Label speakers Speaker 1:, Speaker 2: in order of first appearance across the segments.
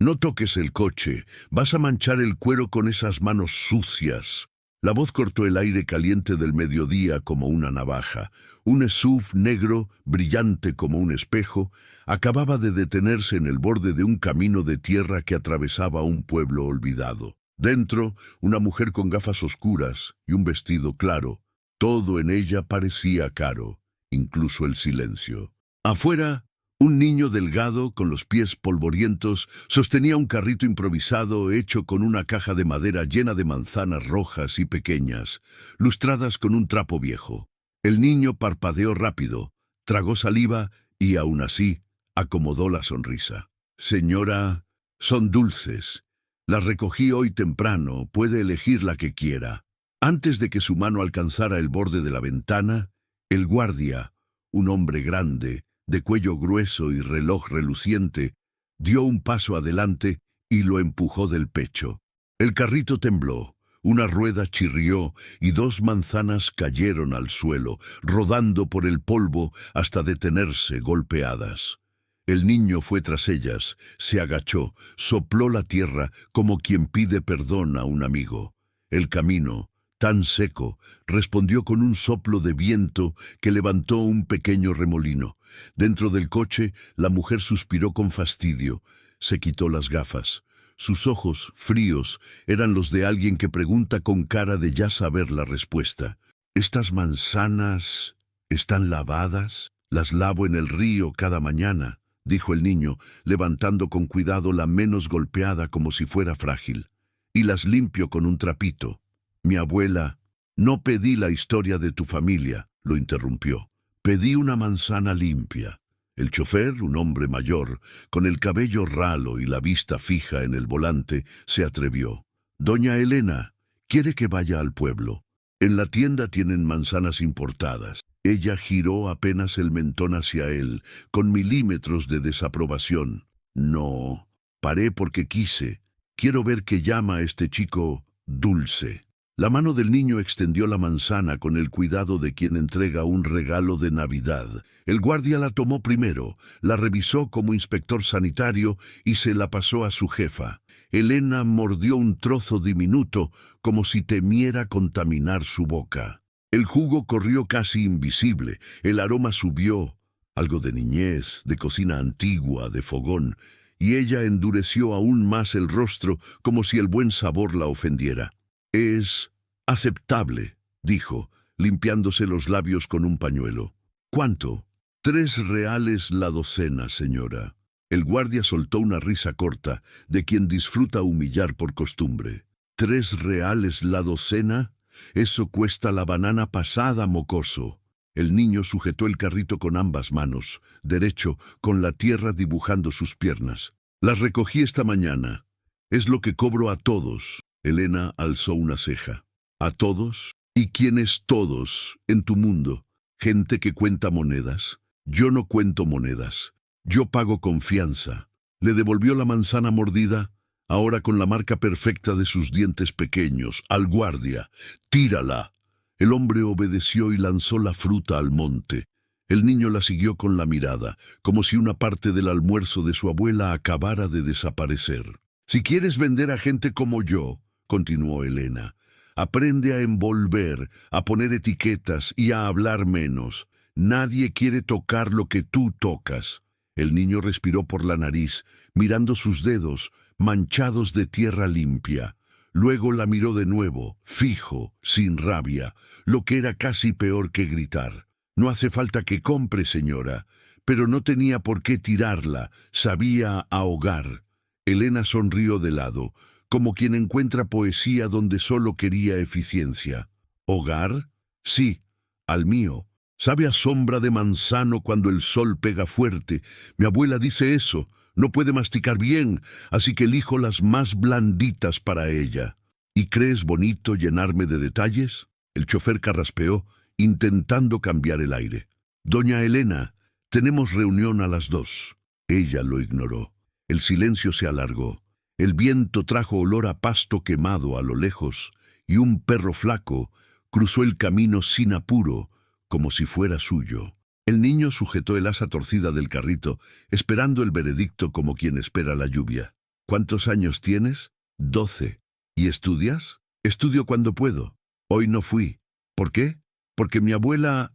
Speaker 1: No toques el coche, vas a manchar el cuero con esas manos sucias. La voz cortó el aire caliente del mediodía como una navaja. Un SUV negro, brillante como un espejo, acababa de detenerse en el borde de un camino de tierra que atravesaba un pueblo olvidado. Dentro, una mujer con gafas oscuras y un vestido claro. Todo en ella parecía caro, incluso el silencio. Afuera, un niño delgado, con los pies polvorientos, sostenía un carrito improvisado hecho con una caja de madera llena de manzanas rojas y pequeñas, lustradas con un trapo viejo. El niño parpadeó rápido, tragó saliva y, aún así, acomodó la sonrisa. «Señora, son dulces. Las recogí hoy temprano, puede elegir la que quiera». Antes de que su mano alcanzara el borde de la ventana, el guardia, un hombre grande, de cuello grueso y reloj reluciente, dio un paso adelante y lo empujó del pecho. El carrito tembló, una rueda chirrió y 2 manzanas cayeron al suelo, rodando por el polvo hasta detenerse golpeadas. El niño fue tras ellas, se agachó, sopló la tierra como quien pide perdón a un amigo. El camino, tan seco, respondió con un soplo de viento que levantó un pequeño remolino. Dentro del coche, la mujer suspiró con fastidio. Se quitó las gafas. Sus ojos, fríos, eran los de alguien que pregunta con cara de ya saber la respuesta. «¿Estas manzanas están lavadas? Las lavo en el río cada mañana», dijo el niño, levantando con cuidado la menos golpeada como si fuera frágil. «Y las limpio con un trapito». «Mi abuela...» «No pedí la historia de tu familia», lo interrumpió. «Pedí una manzana limpia». El chofer, un hombre mayor, con el cabello ralo y la vista fija en el volante, se atrevió. «Doña Elena, quiere que vaya al pueblo. En la tienda tienen manzanas importadas». Ella giró apenas el mentón hacia él, con milímetros de desaprobación. «No, paré porque quise. Quiero ver qué llama a este chico dulce». La mano del niño extendió la manzana con el cuidado de quien entrega un regalo de Navidad. El guardia la tomó primero, la revisó como inspector sanitario y se la pasó a su jefa. Elena mordió un trozo diminuto como si temiera contaminar su boca. El jugo corrió casi invisible, el aroma subió, algo de niñez, de cocina antigua, de fogón, y ella endureció aún más el rostro como si el buen sabor la ofendiera. «Es aceptable», dijo, limpiándose los labios con un pañuelo. «¿Cuánto?» «3 reales la docena, señora». El guardia soltó una risa corta, de quien disfruta humillar por costumbre. «¿3 reales la docena? Eso cuesta la banana pasada, mocoso». El niño sujetó el carrito con ambas manos, derecho, con la tierra dibujando sus piernas. «Las recogí esta mañana. Es lo que cobro a todos». Elena alzó una ceja. «¿A todos? ¿Y quiénes todos en tu mundo? ¿Gente que cuenta monedas? Yo no cuento monedas. Yo pago confianza». Le devolvió la manzana mordida, ahora con la marca perfecta de sus dientes pequeños, al guardia. «¡Tírala!». El hombre obedeció y lanzó la fruta al monte. El niño la siguió con la mirada, como si una parte del almuerzo de su abuela acabara de desaparecer. «Si quieres vender a gente como yo», continuó Elena, «aprende a envolver, a poner etiquetas y a hablar menos. Nadie quiere tocar lo que tú tocas». El niño respiró por la nariz, mirando sus dedos, manchados de tierra limpia. Luego la miró de nuevo, fijo, sin rabia, lo que era casi peor que gritar. «No hace falta que compre, señora». Pero no tenía por qué tirarla, sabía ahogar. Elena sonrió de lado, como quien encuentra poesía donde solo quería eficiencia. «¿Hogar? Sí, al mío. Sabe a sombra de manzano cuando el sol pega fuerte. Mi abuela dice eso. No puede masticar bien, así que elijo las más blanditas para ella». «¿Y crees bonito llenarme de detalles?». El chofer carraspeó, intentando cambiar el aire. «Doña Elena, tenemos reunión a las 2». Ella lo ignoró. El silencio se alargó. El viento trajo olor a pasto quemado a lo lejos, y un perro flaco cruzó el camino sin apuro, como si fuera suyo. El niño sujetó el asa torcida del carrito, esperando el veredicto como quien espera la lluvia. ¿Cuántos años tienes? 12. ¿Y estudias? Estudio cuando puedo. Hoy no fui. ¿Por qué? Porque mi abuela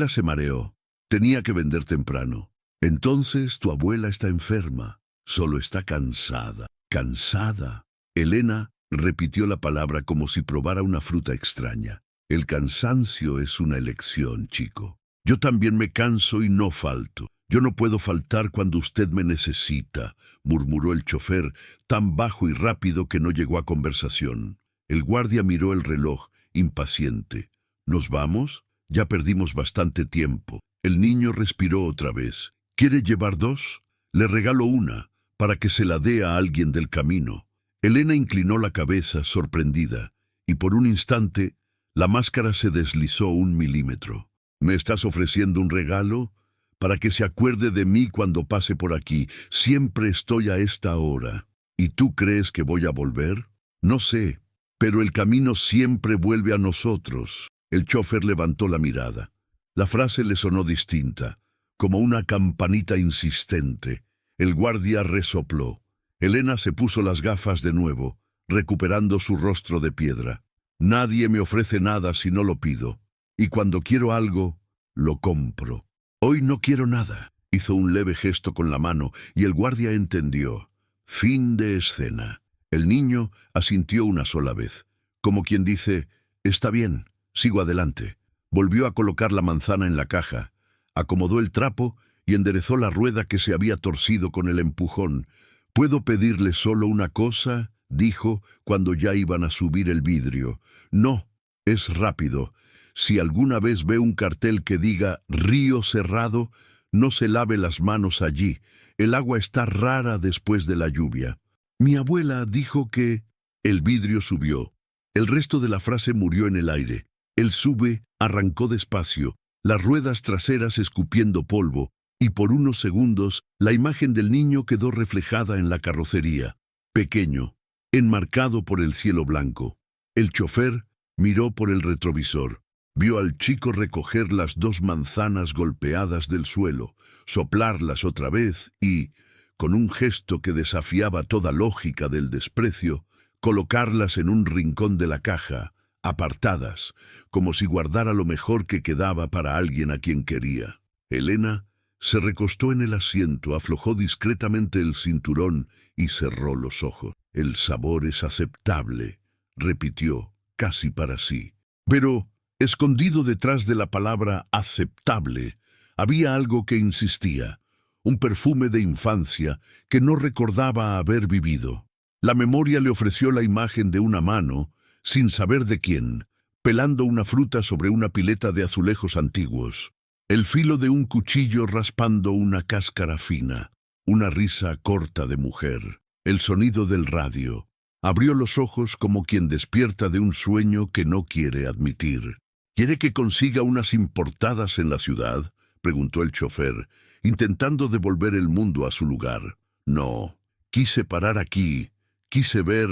Speaker 1: se mareó. Tenía que vender temprano. Entonces tu abuela está enferma. Solo está cansada. Cansada. Elena repitió la palabra como si probara una fruta extraña. El cansancio es una elección, chico. Yo también me canso y no falto. Yo no puedo faltar cuando usted me necesita, murmuró el chofer, tan bajo y rápido que no llegó a conversación. El guardia miró el reloj, impaciente. ¿Nos vamos? Ya perdimos bastante tiempo. El niño respiró otra vez. ¿Quiere llevar 2? Le regalo una, para que se la dé a alguien del camino. Elena inclinó la cabeza, sorprendida, y por un instante la máscara se deslizó 1 milímetro. ¿Me estás ofreciendo un regalo? Para que se acuerde de mí cuando pase por aquí. Siempre estoy a esta hora. ¿Y tú crees que voy a volver? No sé, pero el camino siempre vuelve a nosotros. El chofer levantó la mirada. La frase le sonó distinta, como una campanita insistente. El guardia resopló. Elena se puso las gafas de nuevo, recuperando su rostro de piedra. Nadie me ofrece nada si no lo pido, y cuando quiero algo, lo compro. Hoy no quiero nada. Hizo un leve gesto con la mano y el guardia entendió. Fin de escena. El niño asintió una sola vez, como quien dice, está bien, sigo adelante. Volvió a colocar la manzana en la caja, acomodó el trapo y enderezó la rueda que se había torcido con el empujón. ¿Puedo pedirle solo una cosa?, dijo cuando ya iban a subir el vidrio. No, es rápido. Si alguna vez ve un cartel que diga Río Cerrado, no se lave las manos allí. El agua está rara después de la lluvia. Mi abuela dijo que... El vidrio subió. El resto de la frase murió en el aire. El sube arrancó despacio, las ruedas traseras escupiendo polvo, y por unos segundos la imagen del niño quedó reflejada en la carrocería. Pequeño, enmarcado por el cielo blanco. El chofer miró por el retrovisor. Vio al chico recoger las 2 manzanas golpeadas del suelo, soplarlas otra vez y, con un gesto que desafiaba toda lógica del desprecio, colocarlas en un rincón de la caja, apartadas, como si guardara lo mejor que quedaba para alguien a quien quería. Elena se recostó en el asiento, aflojó discretamente el cinturón y cerró los ojos. El sabor es aceptable, repitió, casi para sí. Pero, escondido detrás de la palabra aceptable, había algo que insistía, un perfume de infancia que no recordaba haber vivido. La memoria le ofreció la imagen de una mano, sin saber de quién, pelando una fruta sobre una pileta de azulejos antiguos, el filo de un cuchillo raspando una cáscara fina, una risa corta de mujer, el sonido del radio. Abrió los ojos como quien despierta de un sueño que no quiere admitir. ¿Quiere que consiga unas importadas en la ciudad?, preguntó el chofer, intentando devolver el mundo a su lugar. No, quise parar aquí, quise ver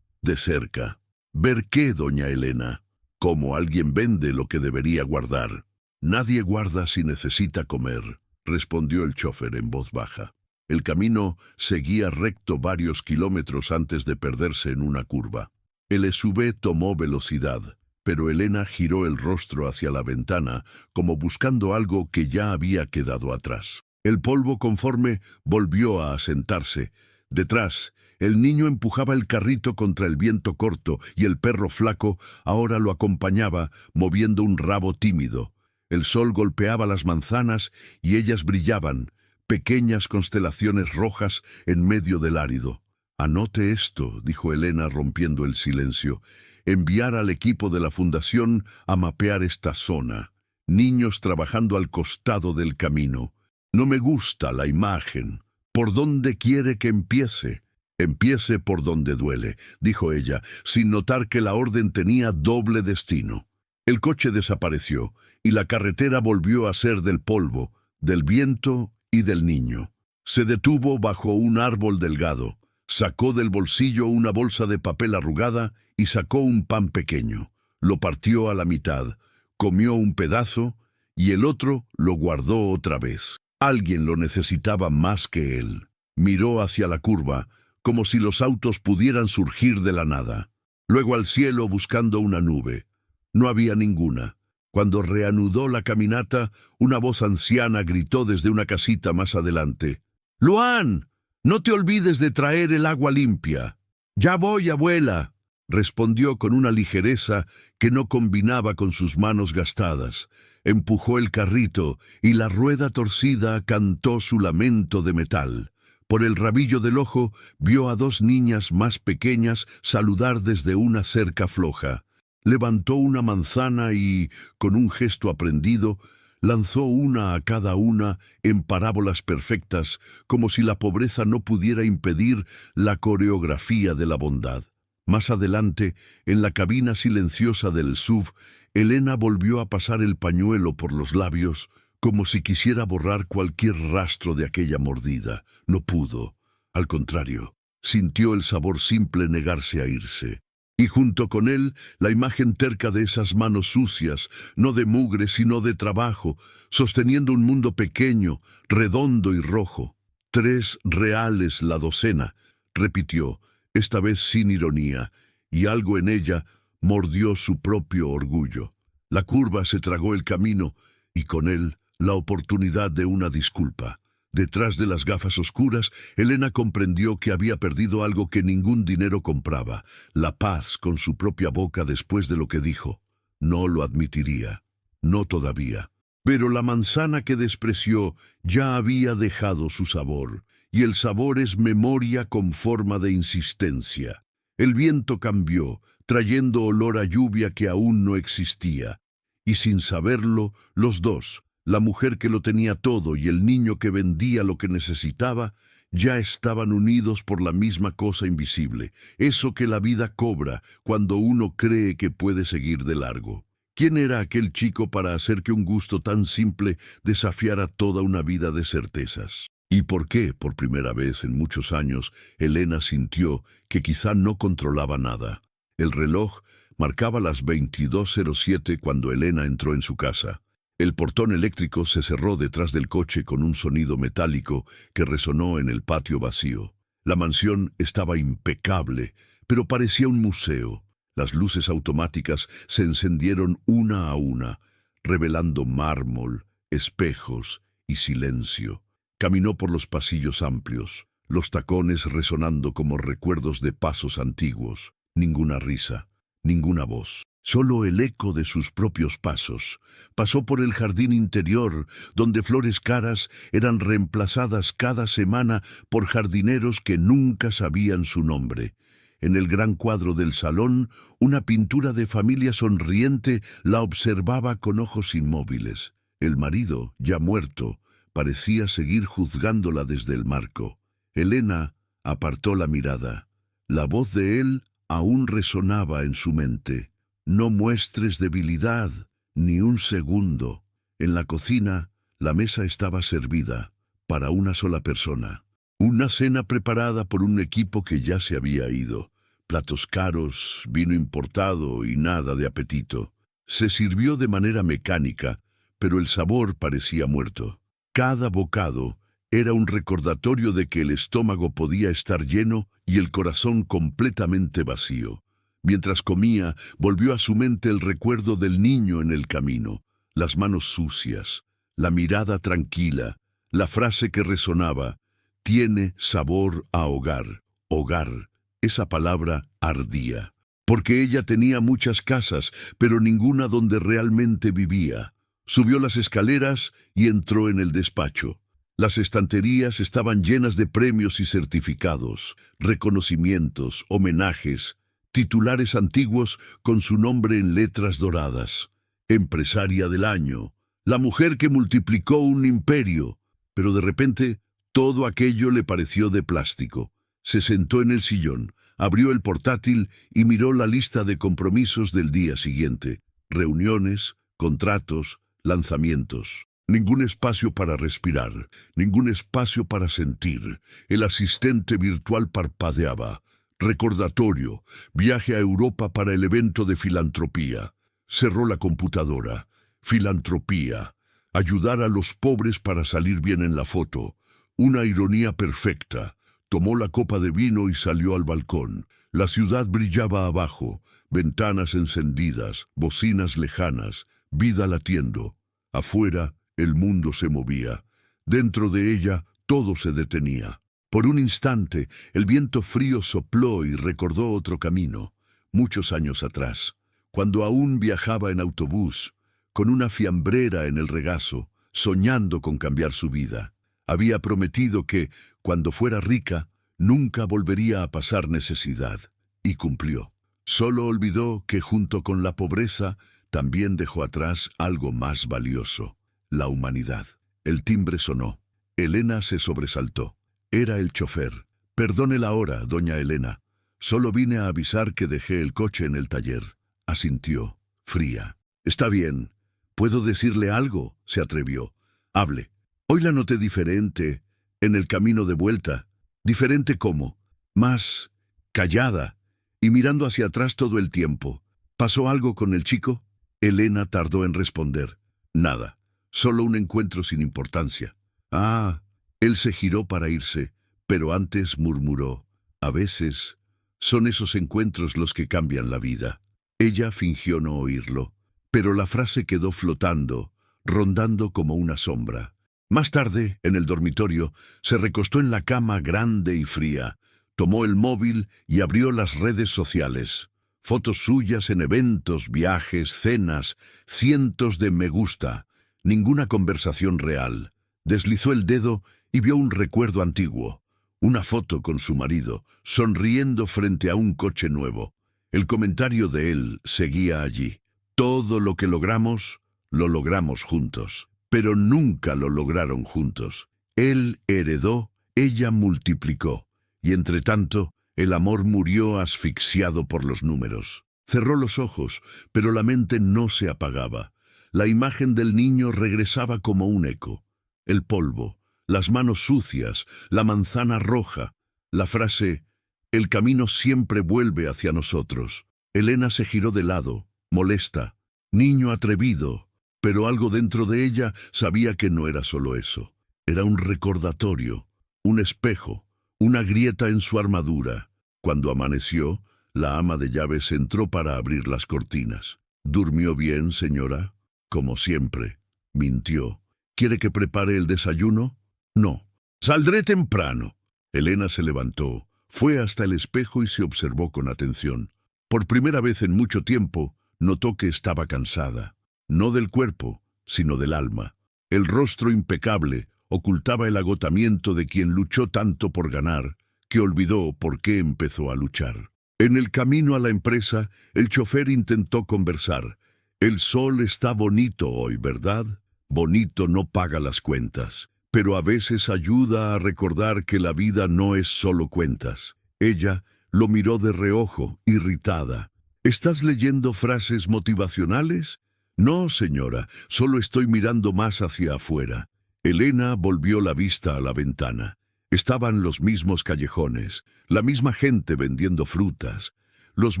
Speaker 1: de cerca. ¿Ver qué, doña Elena? Cómo alguien vende lo que debería guardar. Nadie guarda si necesita comer, respondió el chofer en voz baja. El camino seguía recto varios kilómetros antes de perderse en una curva. El SUV tomó velocidad, pero Elena giró el rostro hacia la ventana, como buscando algo que ya había quedado atrás. El polvo conforme volvió a asentarse. Detrás, el niño empujaba el carrito contra el viento corto y el perro flaco ahora lo acompañaba, moviendo un rabo tímido. El sol golpeaba las manzanas y ellas brillaban, pequeñas constelaciones rojas en medio del árido. Anote esto, dijo Elena rompiendo el silencio. Enviar al equipo de la fundación a mapear esta zona. Niños trabajando al costado del camino. No me gusta la imagen. ¿Por dónde quiere que empiece? Empiece por donde duele, dijo ella, sin notar que la orden tenía doble destino. El coche desapareció y la carretera volvió a ser del polvo, del viento y del niño. Se detuvo bajo un árbol delgado, sacó del bolsillo una bolsa de papel arrugada y sacó un pan pequeño. Lo partió a la mitad, comió un pedazo y el otro lo guardó otra vez. Alguien lo necesitaba más que él. Miró hacia la curva, como si los autos pudieran surgir de la nada. Luego al cielo buscando una nube. No había ninguna. Cuando reanudó la caminata, una voz anciana gritó desde una casita más adelante. «Luan, no te olvides de traer el agua limpia». «Ya voy, abuela», respondió con una ligereza que no combinaba con sus manos gastadas. Empujó el carrito y la rueda torcida cantó su lamento de metal. Por el rabillo del ojo vio a dos niñas más pequeñas saludar desde una cerca floja. Levantó una manzana y, con un gesto aprendido, lanzó una a cada una en parábolas perfectas, como si la pobreza no pudiera impedir la coreografía de la bondad. Más adelante, en la cabina silenciosa del SUV, Elena volvió a pasar el pañuelo por los labios, como si quisiera borrar cualquier rastro de aquella mordida. No pudo. Al contrario, sintió el sabor simple negarse a irse. Y junto con él, la imagen terca de esas manos sucias, no de mugre sino de trabajo, sosteniendo un mundo pequeño, redondo y rojo. 3 reales la docena, repitió, esta vez sin ironía, y algo en ella mordió su propio orgullo. La curva se tragó el camino, y con él la oportunidad de una disculpa. Detrás de las gafas oscuras, Elena comprendió que había perdido algo que ningún dinero compraba, la paz con su propia boca después de lo que dijo. No lo admitiría. No todavía. Pero la manzana que despreció ya había dejado su sabor, y el sabor es memoria con forma de insistencia. El viento cambió, trayendo olor a lluvia que aún no existía, y sin saberlo, los dos, la mujer que lo tenía todo y el niño que vendía lo que necesitaba, ya estaban unidos por la misma cosa invisible, eso que la vida cobra cuando uno cree que puede seguir de largo. ¿Quién era aquel chico para hacer que un gusto tan simple desafiara toda una vida de certezas? ¿Y por qué, por primera vez en muchos años, Elena sintió que quizá no controlaba nada? El reloj marcaba las 22:07 cuando Elena entró en su casa. El portón eléctrico se cerró detrás del coche con un sonido metálico que resonó en el patio vacío. La mansión estaba impecable, pero parecía un museo. Las luces automáticas se encendieron una a una, revelando mármol, espejos y silencio. Caminó por los pasillos amplios, los tacones resonando como recuerdos de pasos antiguos. Ninguna risa, ninguna voz. Solo el eco de sus propios pasos. Pasó por el jardín interior, donde flores caras eran reemplazadas cada semana por jardineros que nunca sabían su nombre. En el gran cuadro del salón, una pintura de familia sonriente la observaba con ojos inmóviles. El marido, ya muerto, parecía seguir juzgándola desde el marco. Elena apartó la mirada. La voz de él aún resonaba en su mente. No muestres debilidad, ni un segundo. En la cocina, la mesa estaba servida, para una sola persona. Una cena preparada por un equipo que ya se había ido. Platos caros, vino importado y nada de apetito. Se sirvió de manera mecánica, pero el sabor parecía muerto. Cada bocado era un recordatorio de que el estómago podía estar lleno y el corazón completamente vacío. Mientras comía, volvió a su mente el recuerdo del niño en el camino, las manos sucias, la mirada tranquila, la frase que resonaba, tiene sabor a hogar. Hogar, esa palabra ardía, porque ella tenía muchas casas, pero ninguna donde realmente vivía. Subió las escaleras y entró en el despacho. Las estanterías estaban llenas de premios y certificados, reconocimientos, homenajes, titulares antiguos con su nombre en letras doradas. Empresaria del año, la mujer que multiplicó un imperio. Pero de repente, todo aquello le pareció de plástico. Se sentó en el sillón, abrió el portátil y miró la lista de compromisos del día siguiente. Reuniones, contratos, lanzamientos. Ningún espacio para respirar, ningún espacio para sentir. El asistente virtual parpadeaba. Recordatorio, viaje a Europa para el evento de filantropía. Cerró la computadora. Filantropía. Ayudar a los pobres para salir bien en la foto. Una ironía perfecta. Tomó la copa de vino y salió al balcón. La ciudad brillaba abajo, ventanas encendidas, bocinas lejanas, vida latiendo. Afuera, el mundo se movía. Dentro de ella, todo se detenía. Por un instante, el viento frío sopló y recordó otro camino, muchos años atrás, cuando aún viajaba en autobús, con una fiambrera en el regazo, soñando con cambiar su vida. Había prometido que, cuando fuera rica, nunca volvería a pasar necesidad, y cumplió. Solo olvidó que junto con la pobreza también dejó atrás algo más valioso, la humanidad. El timbre sonó. Elena se sobresaltó. Era el chofer. «Perdone la hora, doña Elena. Solo vine a avisar que dejé el coche en el taller». Asintió, fría. «Está bien. ¿Puedo decirle algo?», se atrevió. «Hable. Hoy la noté diferente, en el camino de vuelta». «¿Diferente cómo?». «Más callada y mirando hacia atrás todo el tiempo. ¿Pasó algo con el chico?». Elena tardó en responder. «Nada. Solo un encuentro sin importancia». «Ah». Él se giró para irse, pero antes murmuró. «A veces son esos encuentros los que cambian la vida». Ella fingió no oírlo, pero la frase quedó flotando, rondando como una sombra. Más tarde, en el dormitorio, se recostó en la cama grande y fría, tomó el móvil y abrió las redes sociales. Fotos suyas en eventos, viajes, cenas, cientos de me gusta, ninguna conversación real. Deslizó el dedo y vio un recuerdo antiguo, una foto con su marido, sonriendo frente a un coche nuevo. El comentario de él seguía allí. «Todo lo que logramos, lo logramos juntos». Pero nunca lo lograron juntos. Él heredó, ella multiplicó. Y entre tanto, el amor murió asfixiado por los números. Cerró los ojos, pero la mente no se apagaba. La imagen del niño regresaba como un eco. El polvo, las manos sucias, la manzana roja, la frase «El camino siempre vuelve hacia nosotros». Elena se giró de lado, molesta. Niño atrevido, pero algo dentro de ella sabía que no era solo eso. Era un recordatorio, un espejo, una grieta en su armadura. Cuando amaneció, la ama de llaves entró para abrir las cortinas. «¿Durmió bien, señora?». «Como siempre». Mintió. «¿Quiere que prepare el desayuno?». «No». «Saldré temprano». Elena se levantó, fue hasta el espejo y se observó con atención. Por primera vez en mucho tiempo, notó que estaba cansada. No del cuerpo, sino del alma. El rostro impecable ocultaba el agotamiento de quien luchó tanto por ganar, que olvidó por qué empezó a luchar. En el camino a la empresa, el chofer intentó conversar. «El sol está bonito hoy, ¿verdad?». Bonito no paga las cuentas, pero a veces ayuda a recordar que la vida no es solo cuentas. Ella lo miró de reojo, irritada. «¿Estás leyendo frases motivacionales?». «No, señora, solo estoy mirando más hacia afuera». Elena volvió la vista a la ventana. Estaban los mismos callejones, la misma gente vendiendo frutas, los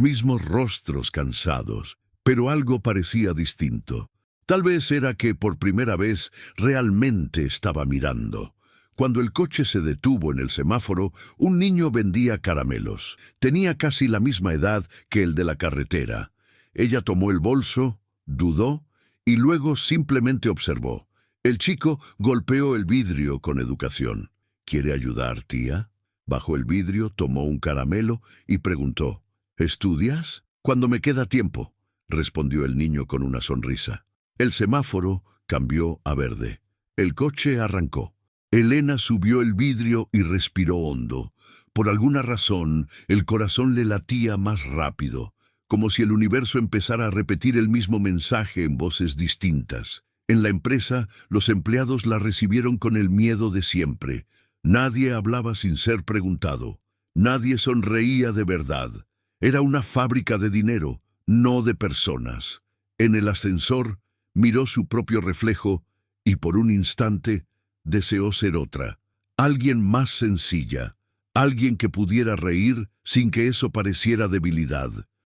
Speaker 1: mismos rostros cansados, pero algo parecía distinto. Tal vez era que por primera vez realmente estaba mirando. Cuando el coche se detuvo en el semáforo, un niño vendía caramelos. Tenía casi la misma edad que el de la carretera. Ella tomó el bolso, dudó y luego simplemente observó. El chico golpeó el vidrio con educación. «¿Quiere ayudar, tía?». Bajó el vidrio, tomó un caramelo y preguntó. «¿Estudias?». «Cuando me queda tiempo», respondió el niño con una sonrisa. El semáforo cambió a verde. El coche arrancó. Elena subió el vidrio y respiró hondo. Por alguna razón, el corazón le latía más rápido, como si el universo empezara a repetir el mismo mensaje en voces distintas. En la empresa, los empleados la recibieron con el miedo de siempre. Nadie hablaba sin ser preguntado. Nadie sonreía de verdad. Era una fábrica de dinero, no de personas. En el ascensor, miró su propio reflejo y por un instante deseó ser otra. Alguien más sencilla. Alguien que pudiera reír sin que eso pareciera debilidad.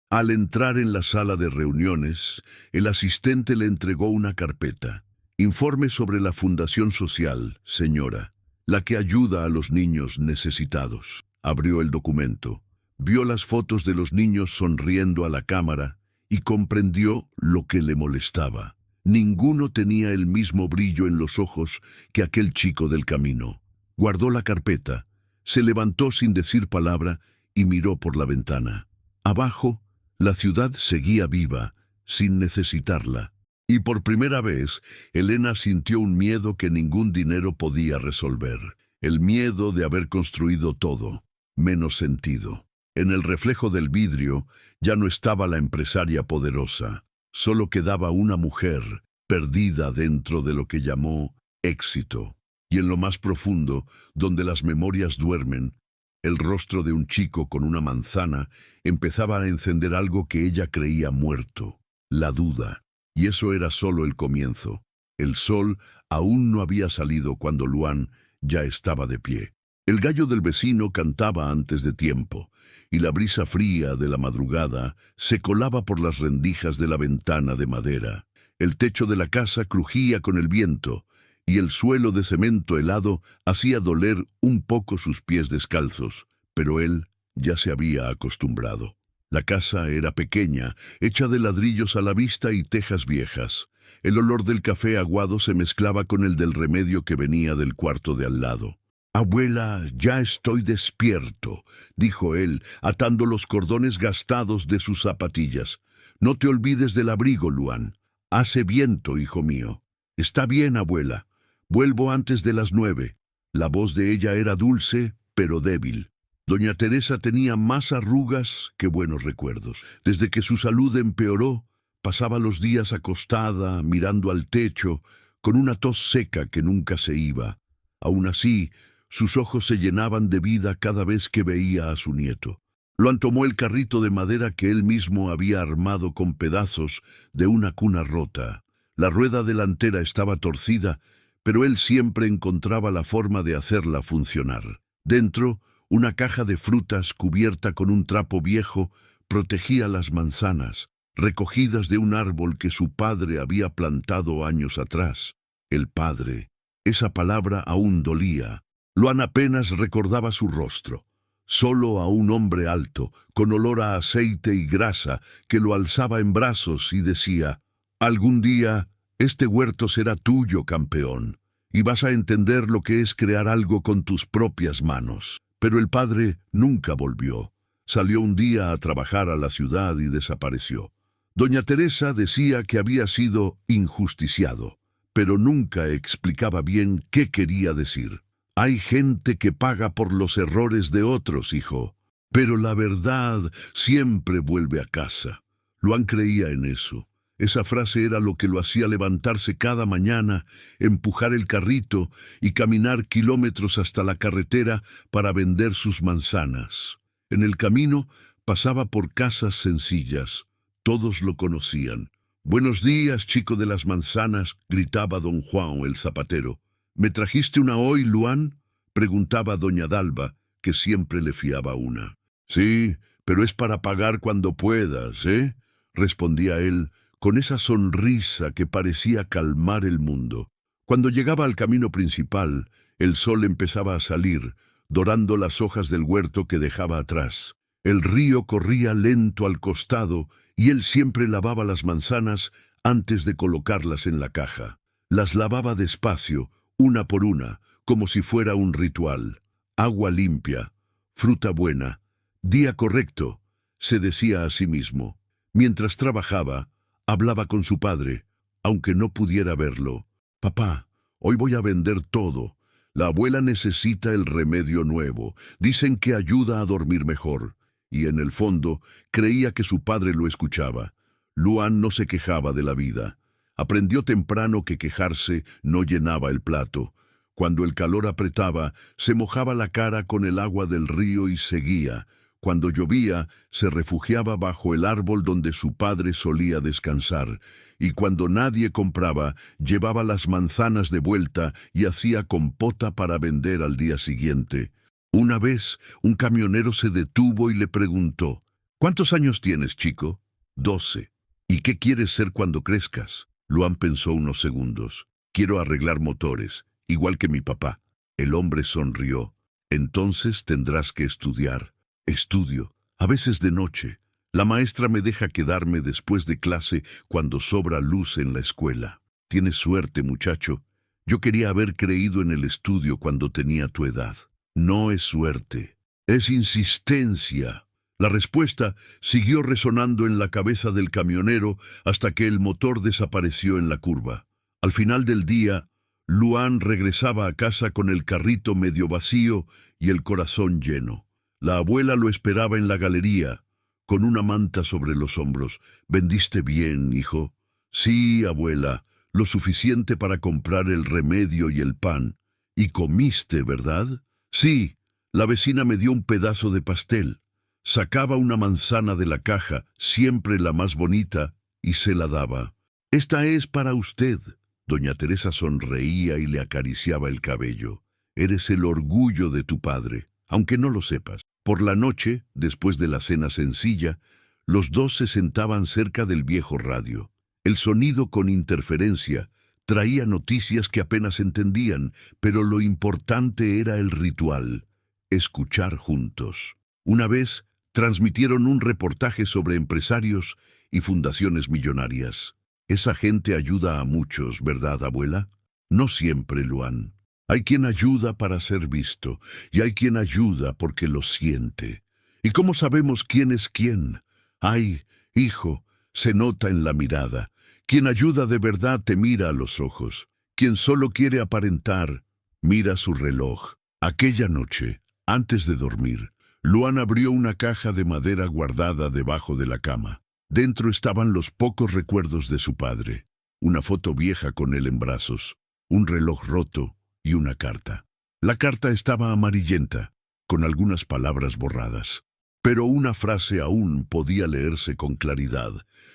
Speaker 1: Al entrar en la sala de reuniones, el asistente le entregó una carpeta. «Informe sobre la Fundación Social, señora». la que ayuda a los niños necesitados. Abrió el documento, vio las fotos de los niños sonriendo a la cámara y comprendió lo que le molestaba. Ninguno tenía el mismo brillo en los ojos que aquel chico del camino. Guardó la carpeta, se levantó sin decir palabra y miró por la ventana. Abajo, la ciudad seguía viva, sin necesitarla. Y por primera vez, Elena sintió un miedo que ningún dinero podía resolver. El miedo de haber construido todo, menos sentido. En el reflejo del vidrio ya no estaba la empresaria poderosa. Solo quedaba una mujer, perdida dentro de lo que llamó éxito. Y en lo más profundo, donde las memorias duermen, el rostro de un chico con una manzana empezaba a encender algo que ella creía muerto, la duda. Y eso era solo el comienzo. El sol aún no había salido cuando Luan ya estaba de pie. El gallo del vecino cantaba antes de tiempo, y la brisa fría de la madrugada se colaba por las rendijas de la ventana de madera. El techo de la casa crujía con el viento, y el suelo de cemento helado hacía doler un poco sus pies descalzos, pero él ya se había acostumbrado. La casa era pequeña, hecha de ladrillos a la vista y tejas viejas. El olor del café aguado se mezclaba con el del remedio que venía del cuarto de al lado. «Abuela, ya estoy despierto», dijo él, atando los cordones gastados de sus zapatillas. «No te olvides del abrigo, Luan. Hace viento, hijo mío». «Está bien, abuela. Vuelvo antes de las 9». La voz de ella era dulce, pero débil. Doña Teresa tenía más arrugas que buenos recuerdos. Desde que su salud empeoró, pasaba los días acostada, mirando al techo, con una tos seca que nunca se iba. Aún así, sus ojos se llenaban de vida cada vez que veía a su nieto. Luan tomó el carrito de madera que él mismo había armado con pedazos de una cuna rota. La rueda delantera estaba torcida, pero él siempre encontraba la forma de hacerla funcionar. Dentro, una caja de frutas cubierta con un trapo viejo protegía las manzanas, recogidas de un árbol que su padre había plantado años atrás. El padre, esa palabra aún dolía. Luan apenas recordaba su rostro, solo a un hombre alto, con olor a aceite y grasa, que lo alzaba en brazos y decía: «Algún día este huerto será tuyo, campeón, y vas a entender lo que es crear algo con tus propias manos». Pero el padre nunca volvió. Salió un día a trabajar a la ciudad y desapareció. Doña Teresa decía que había sido injusticiado, pero nunca explicaba bien qué quería decir. «Hay gente que paga por los errores de otros, hijo, pero la verdad siempre vuelve a casa». Luan creía en eso. Esa frase era lo que lo hacía levantarse cada mañana, empujar el carrito y caminar kilómetros hasta la carretera para vender sus manzanas. En el camino pasaba por casas sencillas. Todos lo conocían. «Buenos días, chico de las manzanas», gritaba don Juan el zapatero. «¿Me trajiste una hoy, Luan?», preguntaba doña Dalva, que siempre le fiaba una. «Sí, pero es para pagar cuando puedas, ¿eh?», respondía él, con esa sonrisa que parecía calmar el mundo. Cuando llegaba al camino principal, el sol empezaba a salir, dorando las hojas del huerto que dejaba atrás. El río corría lento al costado y él siempre lavaba las manzanas antes de colocarlas en la caja. Las lavaba despacio, una por una, como si fuera un ritual. «Agua limpia, fruta buena, día correcto», se decía a sí mismo. Mientras trabajaba, hablaba con su padre, aunque no pudiera verlo. «Papá, hoy voy a vender todo. La abuela necesita el remedio nuevo. Dicen que ayuda a dormir mejor». Y en el fondo, creía que su padre lo escuchaba. Luan no se quejaba de la vida. Aprendió temprano que quejarse no llenaba el plato. Cuando el calor apretaba, se mojaba la cara con el agua del río y seguía. Cuando llovía, se refugiaba bajo el árbol donde su padre solía descansar, y cuando nadie compraba, llevaba las manzanas de vuelta y hacía compota para vender al día siguiente. Una vez, un camionero se detuvo y le preguntó: «¿Cuántos años tienes, chico?» «12». «¿Y qué quieres ser cuando crezcas?». Luan pensó unos segundos. «Quiero arreglar motores, igual que mi papá». El hombre sonrió. Entonces tendrás que estudiar. Estudio, a veces de noche. La maestra me deja quedarme después de clase cuando sobra luz en la escuela. Tienes suerte, muchacho. Yo quería haber creído en el estudio cuando tenía tu edad. No es suerte, es insistencia. La respuesta siguió resonando en la cabeza del camionero hasta que el motor desapareció en la curva. Al final del día, Luan regresaba a casa con el carrito medio vacío y el corazón lleno. La abuela lo esperaba en la galería, con una manta sobre los hombros. ¿Vendiste bien, hijo? Sí, abuela, lo suficiente para comprar el remedio y el pan. ¿Y comiste, verdad? Sí, la vecina me dio un pedazo de pastel. Sacaba una manzana de la caja, siempre la más bonita, y se la daba. Esta es para usted. Doña Teresa sonreía y le acariciaba el cabello. Eres el orgullo de tu padre, aunque no lo sepas. Por la noche, después de la cena sencilla, los dos se sentaban cerca del viejo radio. El sonido con interferencia traía noticias que apenas entendían, pero lo importante era el ritual, escuchar juntos. Una vez transmitieron un reportaje sobre empresarios y fundaciones millonarias. Esa gente ayuda a muchos, ¿verdad, abuela? No siempre, Luan. Hay quien ayuda para ser visto, y hay quien ayuda porque lo siente. ¿Y cómo sabemos quién es quién? Ay, hijo, se nota en la mirada. Quien ayuda de verdad te mira a los ojos. Quien solo quiere aparentar, mira su reloj. Aquella noche, antes de dormir, Luan abrió una caja de madera guardada debajo de la cama. Dentro estaban los pocos recuerdos de su padre. Una foto vieja con él en brazos, un reloj roto y una carta. La carta estaba amarillenta, con algunas palabras borradas. Pero una frase aún podía leerse con claridad.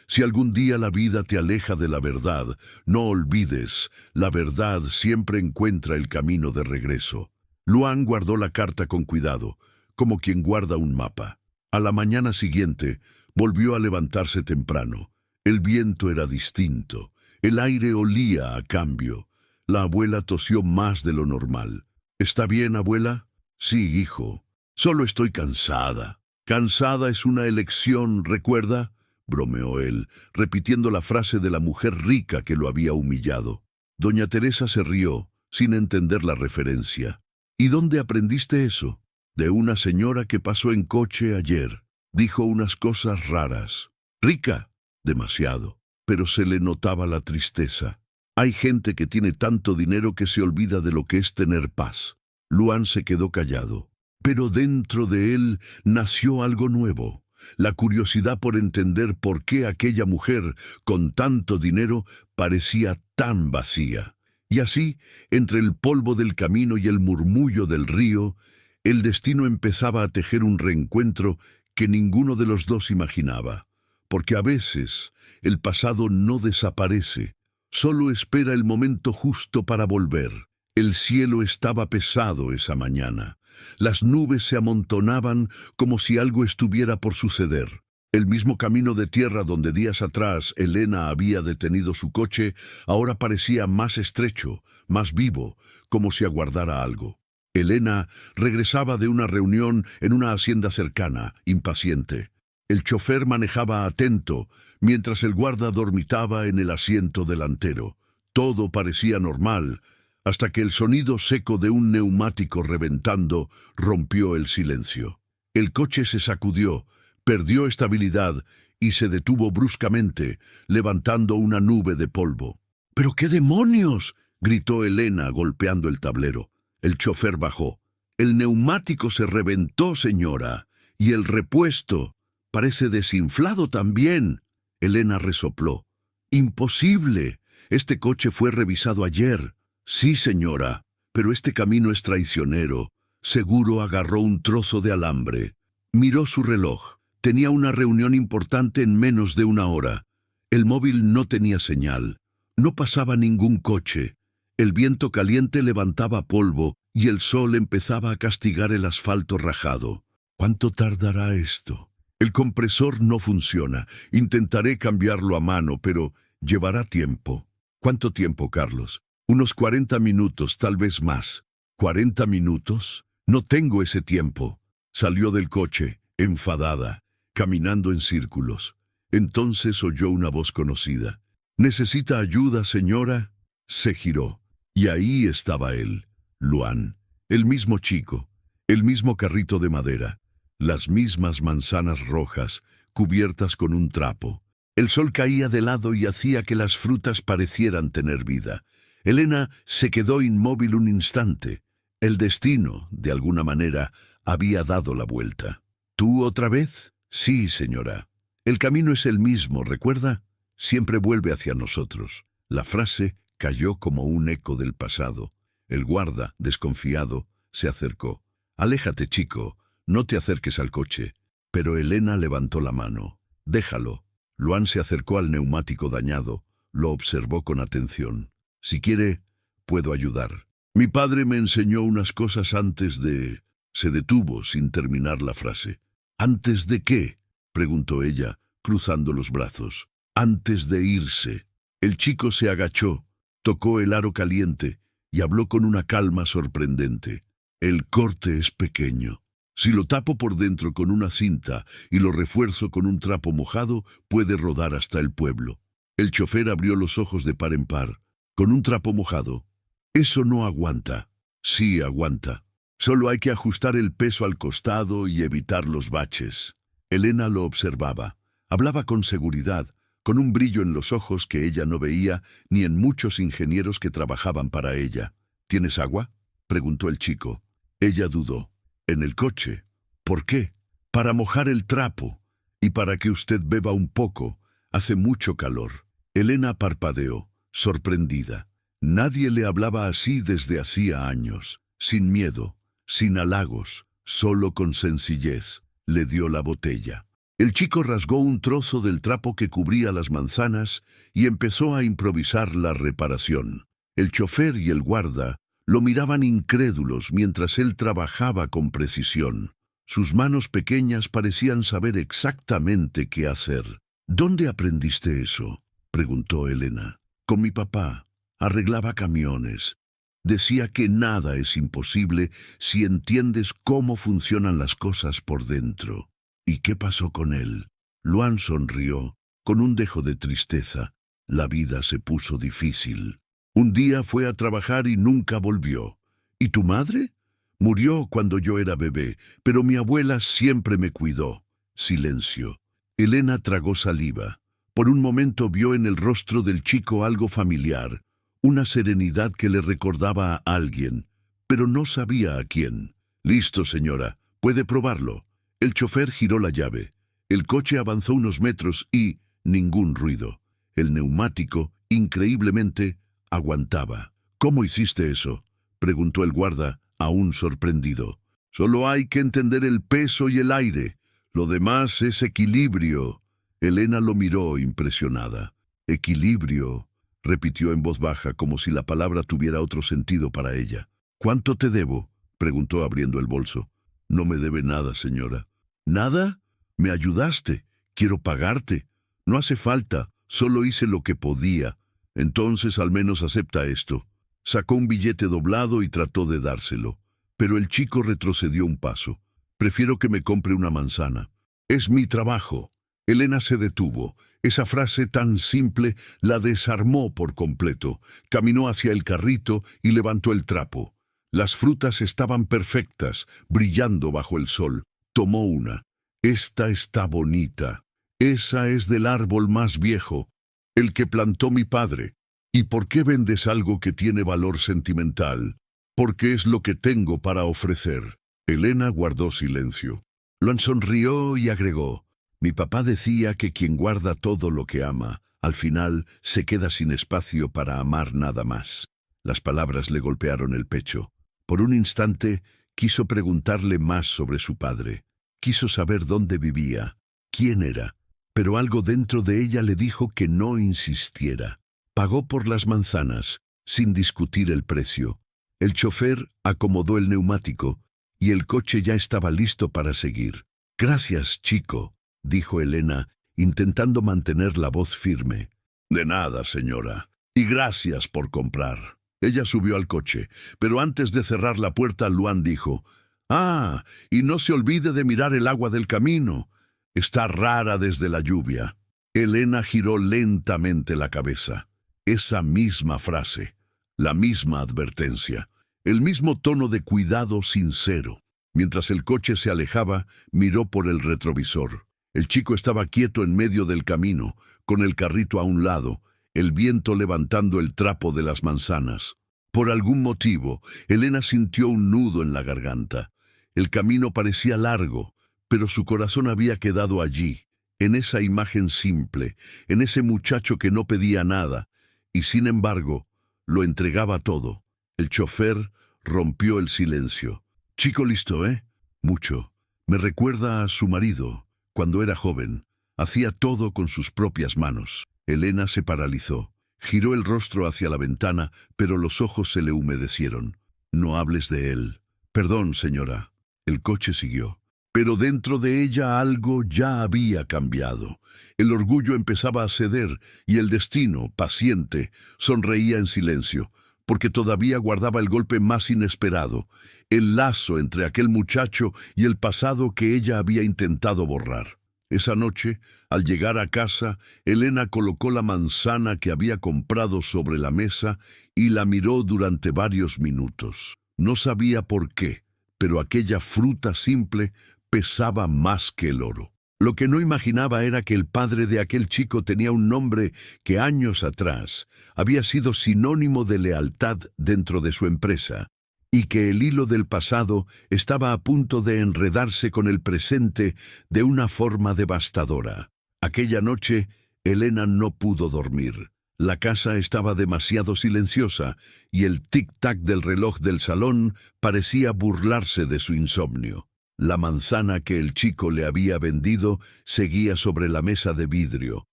Speaker 1: Si algún día la vida te aleja de la verdad, no olvides, la verdad siempre encuentra el camino de regreso. Luan guardó la carta con cuidado, como quien guarda un mapa. A la mañana siguiente, volvió a levantarse temprano. El viento era distinto. El aire olía a cambio. La abuela tosió más de lo normal. ¿Está bien, abuela? Sí, hijo. Solo estoy cansada. Cansada es una elección, ¿recuerda? Bromeó él, repitiendo la frase de la mujer rica que lo había humillado. Doña Teresa se rió, sin entender la referencia. ¿Y dónde aprendiste eso? De una señora que pasó en coche ayer. Dijo unas cosas raras. Rica, demasiado, pero se le notaba la tristeza. Hay gente que tiene tanto dinero que se olvida de lo que es tener paz. Luan se quedó callado. Pero dentro de él nació algo nuevo, la curiosidad por entender por qué aquella mujer, con tanto dinero, parecía tan vacía. Y así, entre el polvo del camino y el murmullo del río, el destino empezaba a tejer un reencuentro que ninguno de los dos imaginaba. Porque a veces el pasado no desaparece, solo espera el momento justo para volver. El cielo estaba pesado esa mañana. Las nubes se amontonaban como si algo estuviera por suceder. El mismo camino de tierra donde días atrás Elena había detenido su coche, ahora parecía más estrecho, más vivo, como si aguardara algo. Elena regresaba de una reunión en una hacienda cercana, impaciente. El chofer manejaba atento, mientras el guarda dormitaba en el asiento delantero. Todo parecía normal, hasta que el sonido seco de un neumático reventando rompió el silencio. El coche se sacudió, perdió estabilidad y se detuvo bruscamente, levantando una nube de polvo. —¿Pero qué demonios! —gritó Elena, golpeando el tablero. El chofer bajó. —El neumático se reventó, señora, y el repuesto parece desinflado también. Elena resopló. —Imposible. Este coche fue revisado ayer. Sí, señora, pero este camino es traicionero. Seguro agarró un trozo de alambre. Miró su reloj. Tenía una reunión importante en menos de una hora. El móvil no tenía señal. No pasaba ningún coche. El viento caliente levantaba polvo y el sol empezaba a castigar el asfalto rajado. ¿Cuánto tardará esto? El compresor no funciona. Intentaré cambiarlo a mano, pero llevará tiempo. ¿Cuánto tiempo, Carlos? Unos 40 minutos, tal vez más. ¿40 minutos? No tengo ese tiempo. Salió del coche, enfadada, caminando en círculos. Entonces oyó una voz conocida. ¿Necesita ayuda, señora? Se giró, y ahí estaba él, Luan, el mismo chico, el mismo carrito de madera, las mismas manzanas rojas, cubiertas con un trapo. El sol caía de lado y hacía que las frutas parecieran tener vida. Elena se quedó inmóvil un instante. El destino, de alguna manera, había dado la vuelta. ¿Tú otra vez? Sí, señora. El camino es el mismo, ¿recuerda? Siempre vuelve hacia nosotros. La frase cayó como un eco del pasado. El guarda, desconfiado, se acercó. Aléjate, chico, no te acerques al coche. Pero Elena levantó la mano. Déjalo. Luan se acercó al neumático dañado. Lo observó con atención. Si quiere, puedo ayudar. Mi padre me enseñó unas cosas antes de... Se detuvo sin terminar la frase. ¿Antes de qué?, preguntó ella, cruzando los brazos. Antes de irse. El chico se agachó, tocó el aro caliente y habló con una calma sorprendente. El corte es pequeño. Si lo tapo por dentro con una cinta y lo refuerzo con un trapo mojado, puede rodar hasta el pueblo. El chofer abrió los ojos de par en par. ¿Con un trapo mojado? Eso no aguanta. Sí aguanta. Solo hay que ajustar el peso al costado y evitar los baches. Elena lo observaba. Hablaba con seguridad, con un brillo en los ojos que ella no veía ni en muchos ingenieros que trabajaban para ella. ¿Tienes agua?, preguntó el chico. Ella dudó. En el coche. ¿Por qué? Para mojar el trapo y para que usted beba un poco. Hace mucho calor. Elena parpadeó, sorprendida. Nadie le hablaba así desde hacía años. Sin miedo, sin halagos, solo con sencillez. Le dio la botella. El chico rasgó un trozo del trapo que cubría las manzanas y empezó a improvisar la reparación. El chofer y el guarda lo miraban incrédulos mientras él trabajaba con precisión. Sus manos pequeñas parecían saber exactamente qué hacer. ¿Dónde aprendiste eso?, preguntó Elena. Con mi papá. Arreglaba camiones. Decía que nada es imposible si entiendes cómo funcionan las cosas por dentro. ¿Y qué pasó con él? Luan sonrió, con un dejo de tristeza. La vida se puso difícil. Un día fue a trabajar y nunca volvió. ¿Y tu madre? Murió cuando yo era bebé, pero mi abuela siempre me cuidó. Silencio. Elena tragó saliva. Por un momento vio en el rostro del chico algo familiar, una serenidad que le recordaba a alguien, pero no sabía a quién. Listo, señora, puede probarlo. El chofer giró la llave. El coche avanzó unos metros y ningún ruido. El neumático, increíblemente, aguantaba. ¿Cómo hiciste eso?, preguntó el guarda, aún sorprendido. Solo hay que entender el peso y el aire. Lo demás es equilibrio. Elena lo miró impresionada. Equilibrio, repitió en voz baja, como si la palabra tuviera otro sentido para ella. ¿Cuánto te debo?, preguntó abriendo el bolso. No me debe nada, señora. ¿Nada? Me ayudaste. Quiero pagarte. No hace falta. Solo hice lo que podía. Entonces al menos acepta esto. Sacó un billete doblado y trató de dárselo. Pero el chico retrocedió un paso. Prefiero que me compre una manzana. Es mi trabajo. Elena se detuvo. Esa frase tan simple la desarmó por completo. Caminó hacia el carrito y levantó el trapo. Las frutas estaban perfectas, brillando bajo el sol. Tomó una. Esta está bonita. Esa es del árbol más viejo, el que plantó mi padre. ¿Y por qué vendes algo que tiene valor sentimental? Porque es lo que tengo para ofrecer. Elena guardó silencio. Luan sonrió y agregó. Mi papá decía que quien guarda todo lo que ama, al final se queda sin espacio para amar nada más. Las palabras le golpearon el pecho. Por un instante quiso preguntarle más sobre su padre. Quiso saber dónde vivía, quién era, pero algo dentro de ella le dijo que no insistiera. Pagó por las manzanas, sin discutir el precio. El chofer acomodó el neumático y el coche ya estaba listo para seguir. Gracias, chico, dijo Elena, intentando mantener la voz firme. De nada, señora, y gracias por comprar. Ella subió al coche, pero antes de cerrar la puerta, Luan dijo: «Ah, y no se olvide de mirar el agua del camino. Está rara desde la lluvia». Elena giró lentamente la cabeza. Esa misma frase, la misma advertencia, el mismo tono de cuidado sincero. Mientras el coche se alejaba, miró por el retrovisor. El chico estaba quieto en medio del camino, con el carrito a un lado, el viento levantando el trapo de las manzanas. Por algún motivo, Elena sintió un nudo en la garganta. El camino parecía largo, pero su corazón había quedado allí, en esa imagen simple, en ese muchacho que no pedía nada, y sin embargo, lo entregaba todo. El chofer rompió el silencio. «Chico listo, ¿eh? Mucho. Me recuerda a su marido. Cuando era joven, hacía todo con sus propias manos». Elena se paralizó. Giró el rostro hacia la ventana, pero los ojos se le humedecieron. «No hables de él». «Perdón, señora». El coche siguió. Pero dentro de ella algo ya había cambiado. El orgullo empezaba a ceder y el destino, paciente, sonreía en silencio, porque todavía guardaba el golpe más inesperado, el lazo entre aquel muchacho y el pasado que ella había intentado borrar. Esa noche, al llegar a casa, Elena colocó la manzana que había comprado sobre la mesa y la miró durante varios minutos. No sabía por qué, pero aquella fruta simple pesaba más que el oro. Lo que no imaginaba era que el padre de aquel chico tenía un nombre que años atrás había sido sinónimo de lealtad dentro de su empresa, y que el hilo del pasado estaba a punto de enredarse con el presente de una forma devastadora. Aquella noche, Elena no pudo dormir. La casa estaba demasiado silenciosa y el tic-tac del reloj del salón parecía burlarse de su insomnio. La manzana que el chico le había vendido seguía sobre la mesa de vidrio,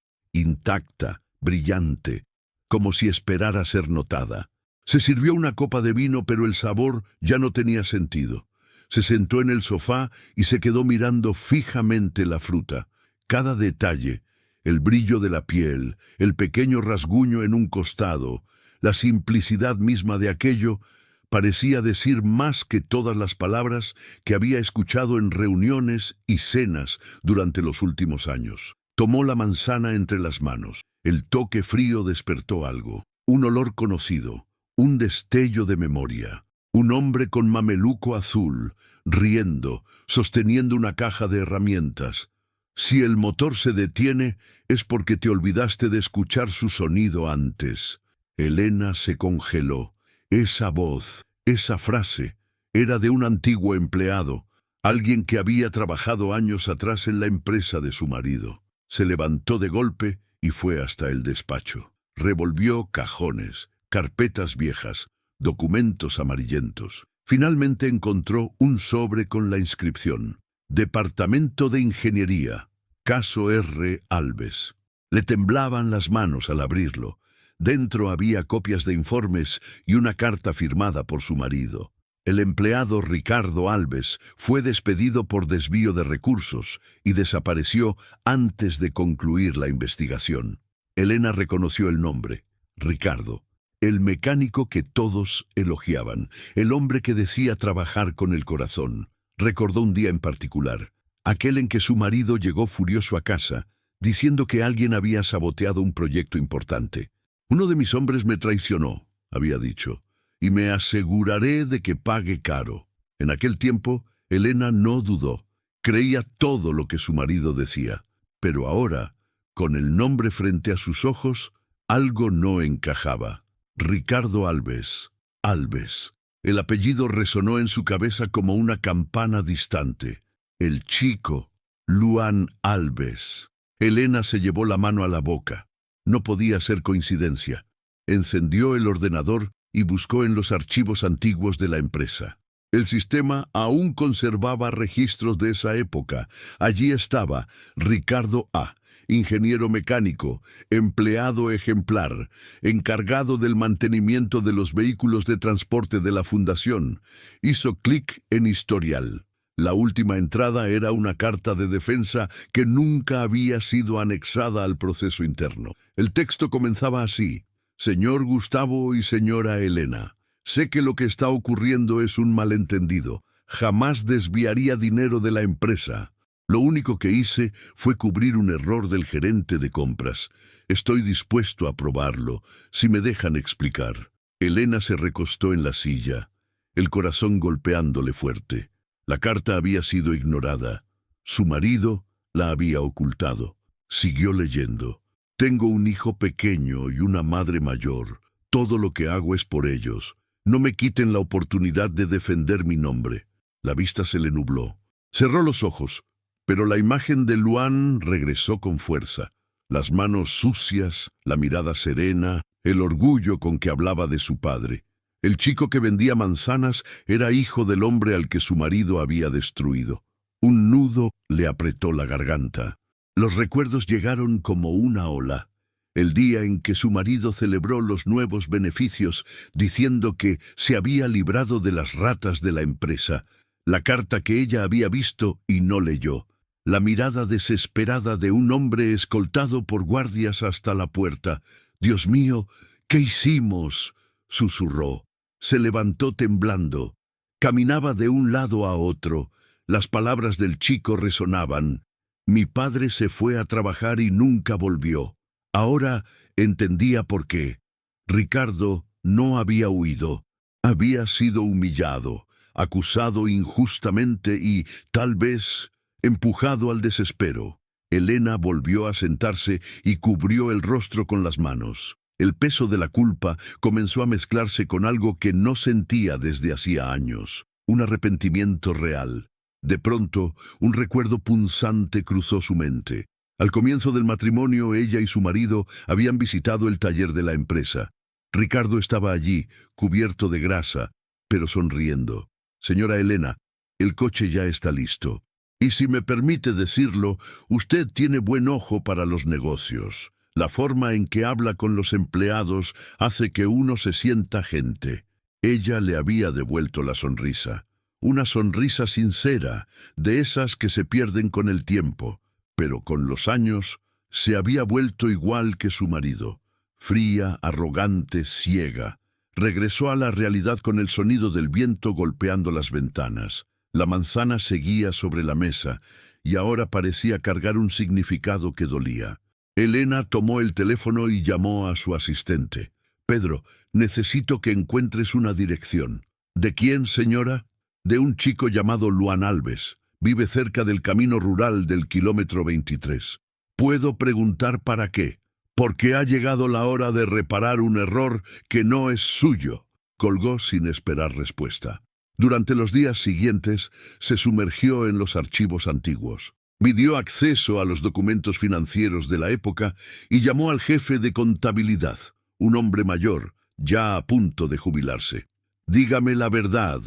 Speaker 1: intacta, brillante, como si esperara ser notada. Se sirvió una copa de vino, pero el sabor ya no tenía sentido. Se sentó en el sofá y se quedó mirando fijamente la fruta. Cada detalle, el brillo de la piel, el pequeño rasguño en un costado, la simplicidad misma de aquello, parecía decir más que todas las palabras que había escuchado en reuniones y cenas durante los últimos años. Tomó la manzana entre las manos. El toque frío despertó algo, un olor conocido, un destello de memoria. Un hombre con mameluco azul, riendo, sosteniendo una caja de herramientas. Si el motor se detiene, es porque te olvidaste de escuchar su sonido antes. Elena se congeló. Esa voz, esa frase, era de un antiguo empleado, alguien que había trabajado años atrás en la empresa de su marido. Se levantó de golpe y fue hasta el despacho. Revolvió cajones, carpetas viejas, documentos amarillentos. Finalmente encontró un sobre con la inscripción: Departamento de Ingeniería, caso R. Alves. Le temblaban las manos al abrirlo. Dentro había copias de informes y una carta firmada por su marido. El empleado Ricardo Alves fue despedido por desvío de recursos y desapareció antes de concluir la investigación. Elena reconoció el nombre: Ricardo, el mecánico que todos elogiaban, el hombre que decía trabajar con el corazón. Recordó un día en particular, aquel en que su marido llegó furioso a casa, diciendo que alguien había saboteado un proyecto importante. «Uno de mis hombres me traicionó», había dicho, «y me aseguraré de que pague caro». En aquel tiempo, Elena no dudó. Creía todo lo que su marido decía. Pero ahora, con el nombre frente a sus ojos, algo no encajaba. Ricardo Alves. Alves. El apellido resonó en su cabeza como una campana distante. El chico, Luan Alves. Elena se llevó la mano a la boca. No podía ser coincidencia. Encendió el ordenador y buscó en los archivos antiguos de la empresa. El sistema aún conservaba registros de esa época. Allí estaba Ricardo A., ingeniero mecánico, empleado ejemplar, encargado del mantenimiento de los vehículos de transporte de la fundación. Hizo clic en historial. La última entrada era una carta de defensa que nunca había sido anexada al proceso interno. El texto comenzaba así: Señor Gustavo y señora Elena, sé que lo que está ocurriendo es un malentendido. Jamás desviaría dinero de la empresa. Lo único que hice fue cubrir un error del gerente de compras. Estoy dispuesto a probarlo, si me dejan explicar. Elena se recostó en la silla, el corazón golpeándole fuerte. La carta había sido ignorada. Su marido la había ocultado. Siguió leyendo. Tengo un hijo pequeño y una madre mayor. Todo lo que hago es por ellos. No me quiten la oportunidad de defender mi nombre. La vista se le nubló. Cerró los ojos, pero la imagen de Luan regresó con fuerza. Las manos sucias, la mirada serena, el orgullo con que hablaba de su padre. El chico que vendía manzanas era hijo del hombre al que su marido había destruido. Un nudo le apretó la garganta. Los recuerdos llegaron como una ola. El día en que su marido celebró los nuevos beneficios, diciendo que se había librado de las ratas de la empresa. La carta que ella había visto y no leyó. La mirada desesperada de un hombre escoltado por guardias hasta la puerta. «Dios mío, ¿qué hicimos?», susurró. Se levantó temblando. Caminaba de un lado a otro. Las palabras del chico resonaban. Mi padre se fue a trabajar y nunca volvió. Ahora entendía por qué. Ricardo no había huido. Había sido humillado, acusado injustamente y, tal vez, empujado al desespero. Elena volvió a sentarse y cubrió el rostro con las manos. El peso de la culpa comenzó a mezclarse con algo que no sentía desde hacía años, un arrepentimiento real. De pronto, un recuerdo punzante cruzó su mente. Al comienzo del matrimonio, ella y su marido habían visitado el taller de la empresa. Ricardo estaba allí, cubierto de grasa, pero sonriendo. «Señora Elena, el coche ya está listo. Y si me permite decirlo, usted tiene buen ojo para los negocios. La forma en que habla con los empleados hace que uno se sienta gente». Ella le había devuelto la sonrisa. Una sonrisa sincera, de esas que se pierden con el tiempo. Pero con los años se había vuelto igual que su marido. Fría, arrogante, ciega. Regresó a la realidad con el sonido del viento golpeando las ventanas. La manzana seguía sobre la mesa y ahora parecía cargar un significado que dolía. Elena tomó el teléfono y llamó a su asistente. «Pedro, necesito que encuentres una dirección». «¿De quién, señora?» «De un chico llamado Luan Alves. Vive cerca del camino rural del kilómetro 23. ¿Puedo preguntar para qué?» «Porque ha llegado la hora de reparar un error que no es suyo». Colgó sin esperar respuesta. Durante los días siguientes se sumergió en los archivos antiguos. Pidió acceso a los documentos financieros de la época y llamó al jefe de contabilidad, un hombre mayor, ya a punto de jubilarse. «Dígame la verdad.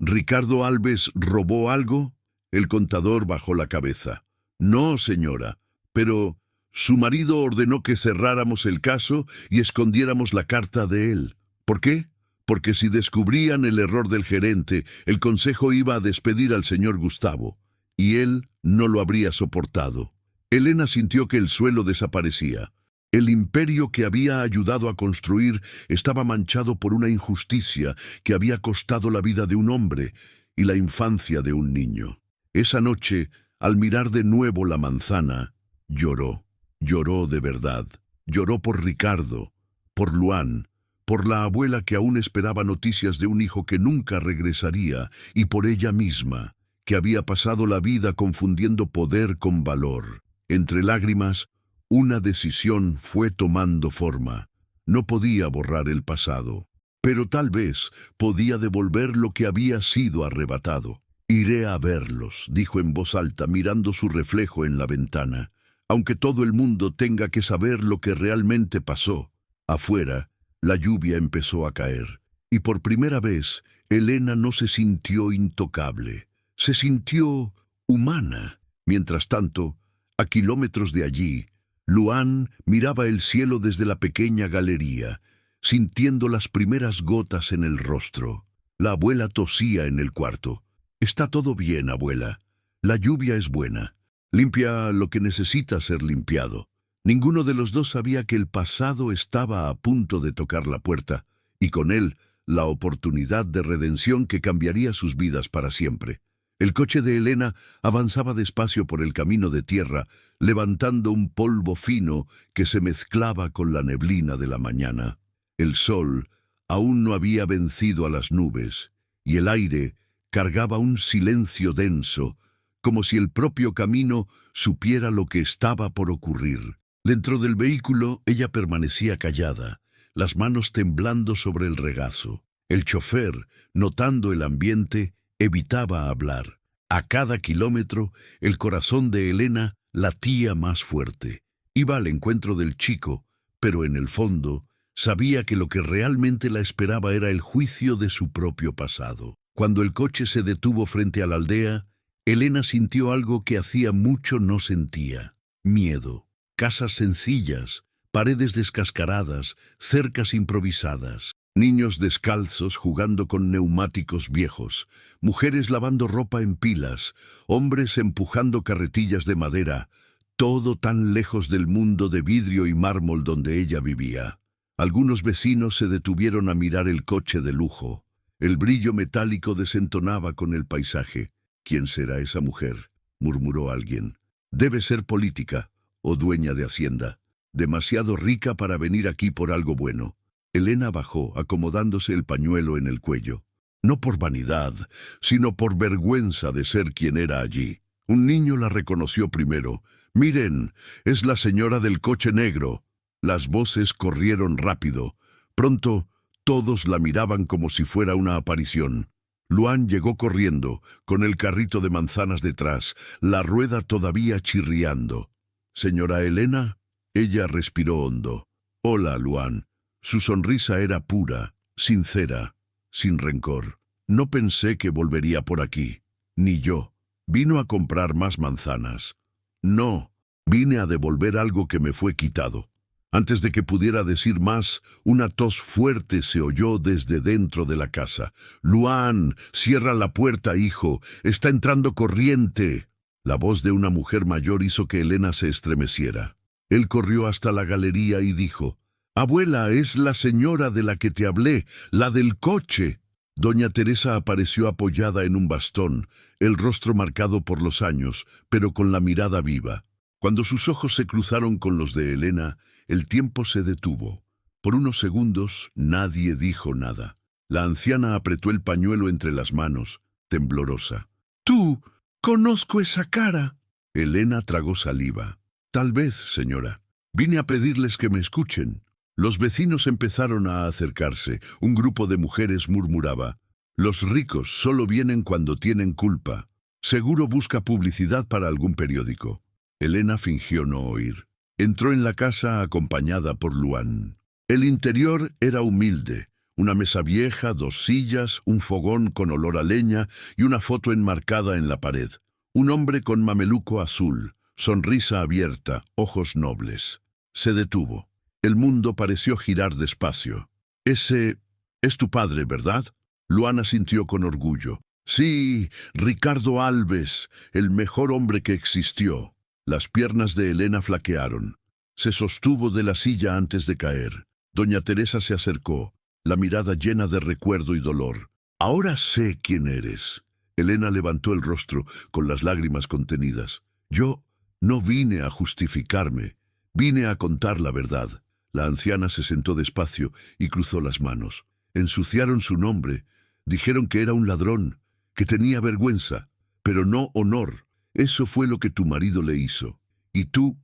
Speaker 1: ¿Ricardo Alves robó algo?» El contador bajó la cabeza. «No, señora, pero su marido ordenó que cerráramos el caso y escondiéramos la carta de él. ¿Por qué? Porque si descubrían el error del gerente, el consejo iba a despedir al señor Gustavo, y él no lo habría soportado». Elena sintió que el suelo desaparecía. El imperio que había ayudado a construir estaba manchado por una injusticia que había costado la vida de un hombre y la infancia de un niño. Esa noche, al mirar de nuevo la manzana, lloró. Lloró de verdad. Lloró por Ricardo, por Luan, por la abuela que aún esperaba noticias de un hijo que nunca regresaría, y por ella misma, que había pasado la vida confundiendo poder con valor. Entre lágrimas, una decisión fue tomando forma. No podía borrar el pasado, pero tal vez podía devolver lo que había sido arrebatado. «Iré a verlos», dijo en voz alta, mirando su reflejo en la ventana, «aunque todo el mundo tenga que saber lo que realmente pasó». Afuera, la lluvia empezó a caer, y por primera vez, Elena no se sintió intocable. Se sintió humana. Mientras tanto, a kilómetros de allí, Luan miraba el cielo desde la pequeña galería, sintiendo las primeras gotas en el rostro. La abuela tosía en el cuarto. «Está todo bien, abuela. La lluvia es buena. Limpia lo que necesita ser limpiado. Ninguno de los dos sabía que el pasado estaba a punto de tocar la puerta, y con él la oportunidad de redención que cambiaría sus vidas para siempre. El coche de Elena avanzaba despacio por el camino de tierra, levantando un polvo fino que se mezclaba con la neblina de la mañana. El sol aún no había vencido a las nubes, y el aire cargaba un silencio denso, como si el propio camino supiera lo que estaba por ocurrir. Dentro del vehículo ella permanecía callada, las manos temblando sobre el regazo. El chofer, notando el ambiente, evitaba hablar. A cada kilómetro, el corazón de Elena latía más fuerte. Iba al encuentro del chico, pero en el fondo sabía que lo que realmente la esperaba era el juicio de su propio pasado. Cuando el coche se detuvo frente a la aldea, Elena sintió algo que hacía mucho no sentía: miedo. Casas sencillas, paredes descascaradas, cercas improvisadas, niños descalzos jugando con neumáticos viejos, mujeres lavando ropa en pilas, hombres empujando carretillas de madera, todo tan lejos del mundo de vidrio y mármol donde ella vivía. Algunos vecinos se detuvieron a mirar el coche de lujo. El brillo metálico desentonaba con el paisaje. «¿Quién será esa mujer?», murmuró alguien. «Debe ser política o dueña de hacienda. Demasiado rica para venir aquí por algo bueno». Elena bajó, acomodándose el pañuelo en el cuello. No por vanidad, sino por vergüenza de ser quien era allí. Un niño la reconoció primero. «Miren, es la señora del coche negro». Las voces corrieron rápido. Pronto, todos la miraban como si fuera una aparición. Luan llegó corriendo, con el carrito de manzanas detrás, la rueda todavía chirriando. «¿Señora Elena?». Ella respiró hondo. «Hola, Luan». Su sonrisa era pura, sincera, sin rencor. «No pensé que volvería por aquí». «Ni yo. ¿Vino a comprar más manzanas?». «No, vine a devolver algo que me fue quitado». Antes de que pudiera decir más, una tos fuerte se oyó desde dentro de la casa. «Luan, cierra la puerta, hijo. Está entrando corriente». La voz de una mujer mayor hizo que Elena se estremeciera. Él corrió hasta la galería y dijo: «Abuela, es la señora de la que te hablé, la del coche». Doña Teresa apareció apoyada en un bastón, el rostro marcado por los años, pero con la mirada viva. Cuando sus ojos se cruzaron con los de Elena, el tiempo se detuvo. Por unos segundos nadie dijo nada. La anciana apretó el pañuelo entre las manos, temblorosa. «Tú, conozco esa cara». Elena tragó saliva. «Tal vez, señora. Vine a pedirles que me escuchen». Los vecinos empezaron a acercarse. Un grupo de mujeres murmuraba: «Los ricos solo vienen cuando tienen culpa. Seguro busca publicidad para algún periódico». Elena fingió no oír. Entró en la casa acompañada por Luan. El interior era humilde. Una mesa vieja, 2 sillas, un fogón con olor a leña y una foto enmarcada en la pared. Un hombre con mameluco azul, sonrisa abierta, ojos nobles. Se detuvo. El mundo pareció girar despacio. «Ese es tu padre, ¿verdad?». Luan asintió con orgullo. «Sí, Ricardo Alves, el mejor hombre que existió». Las piernas de Elena flaquearon. Se sostuvo de la silla antes de caer. Doña Teresa se acercó, la mirada llena de recuerdo y dolor. «Ahora sé quién eres». Elena levantó el rostro con las lágrimas contenidas. «Yo no vine a justificarme, vine a contar la verdad». La anciana se sentó despacio y cruzó las manos. «Ensuciaron su nombre, dijeron que era un ladrón, que tenía vergüenza, pero no honor. Eso fue lo que tu marido le hizo. Y tú